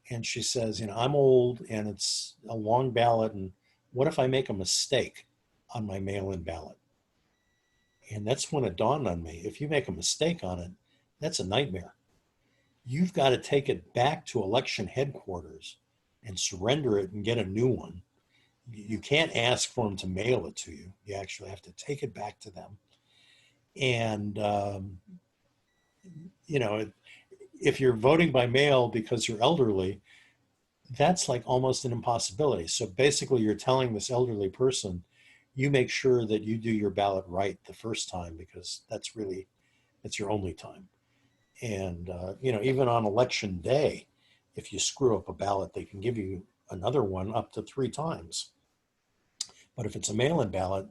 And she says, I'm old and it's a long ballot. And what if I make a mistake on my mail-in ballot? And that's when it dawned on me. If you make a mistake on it, that's a nightmare. You've got to take it back to election headquarters and surrender it and get a new one. You can't ask for them to mail it to you. You actually have to take it back to them. And, if you're voting by mail because you're elderly, that's like almost an impossibility. So basically you're telling this elderly person, you make sure that you do your ballot right the first time, because that's your only time. And, even on election day, if you screw up a ballot, they can give you another one up to 3 times. But if it's a mail-in ballot,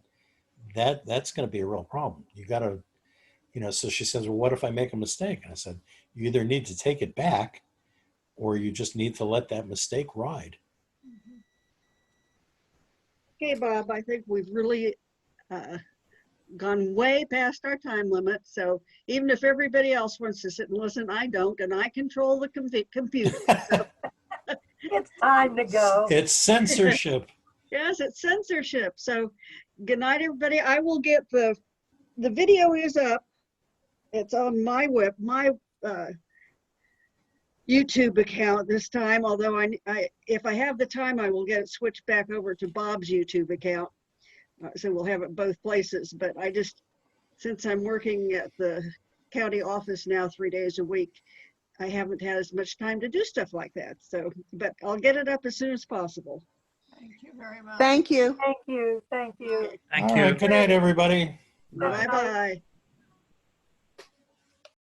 that's going to be a real problem. You got to, so she says, well, what if I make a mistake? And I said, you either need to take it back or you just need to let that mistake ride. Okay, Bob, I think we've really gone way past our time limit. So even if everybody else wants to sit and listen, I don't, and I control the computer. So. It's time to go. It's censorship. Yes, it's censorship. So good night, everybody. I will get the video is up. It's on my YouTube account this time. Although if I have the time, I will get it switched back over to Bob's YouTube account. So we'll have it both places. But since I'm working at the county office now 3 days a week, I haven't had as much time to do stuff like that. So, but I'll get it up as soon as possible. Thank you very much. Thank you. Thank you. Thank you. All right, good night, everybody. Bye-bye.